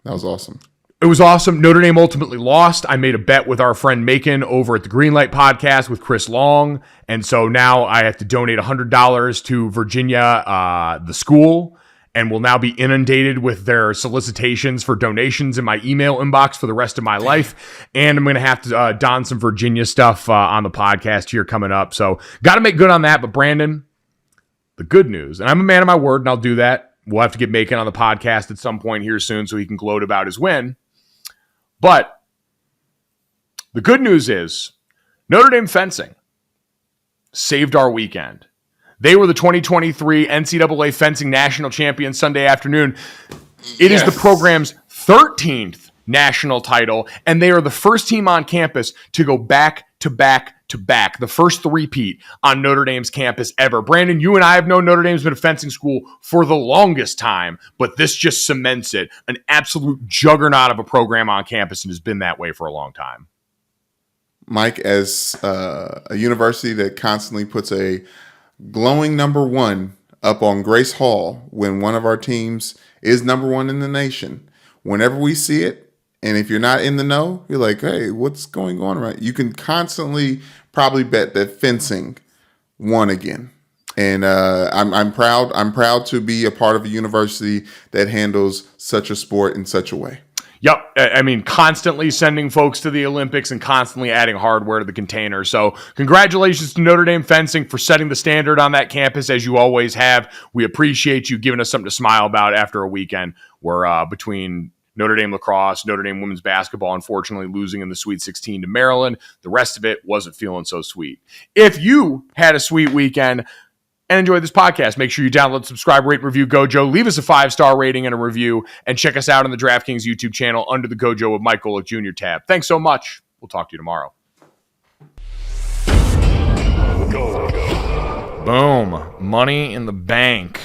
That was awesome. It was awesome. Notre Dame ultimately lost. I made a bet with our friend Macon over at the Greenlight podcast with Chris Long. And so now I have to donate $100 to Virginia, the school, and will now be inundated with their solicitations for donations in my email inbox for the rest of my life. And I'm going to have to don some Virginia stuff on the podcast here coming up. So got to make good on that. But Brandon, the good news, and I'm a man of my word, and I'll do that. We'll have to get Macon on the podcast at some point here soon so he can gloat about his win. But the good news is Notre Dame fencing saved our weekend. They were the 2023 NCAA fencing national champions Sunday afternoon. It is the program's 13th national title, and they are the first team on campus to go back to back to back, the first three-peat on Notre Dame's campus ever. Brandon, you and I have known Notre Dame's been a fencing school for the longest time, but this just cements it. An absolute juggernaut of a program on campus and has been that way for a long time. Mike, as a university that constantly puts a glowing number 1 up on Grace Hall when one of our teams is number 1 in the nation, whenever we see it, and if you're not in the know, you're like, hey, what's going on, right? You can constantly probably bet that fencing won again. And I'm proud. I'm proud to be a part of a university that handles such a sport in such a way. Yep. I mean, constantly sending folks to the Olympics and constantly adding hardware to the container. So congratulations to Notre Dame fencing for setting the standard on that campus, as you always have. We appreciate you giving us something to smile about after a weekend where between Notre Dame lacrosse, Notre Dame women's basketball, unfortunately losing in the Sweet 16 to Maryland, the rest of it wasn't feeling so sweet. If you had a sweet weekend and enjoyed this podcast, make sure you download, subscribe, rate, review Gojo. Leave us a 5-star rating and a review, and check us out on the DraftKings YouTube channel under the Gojo with Mike Golick Jr. tab. Thanks so much. We'll talk to you tomorrow. Boom. Money in the bank.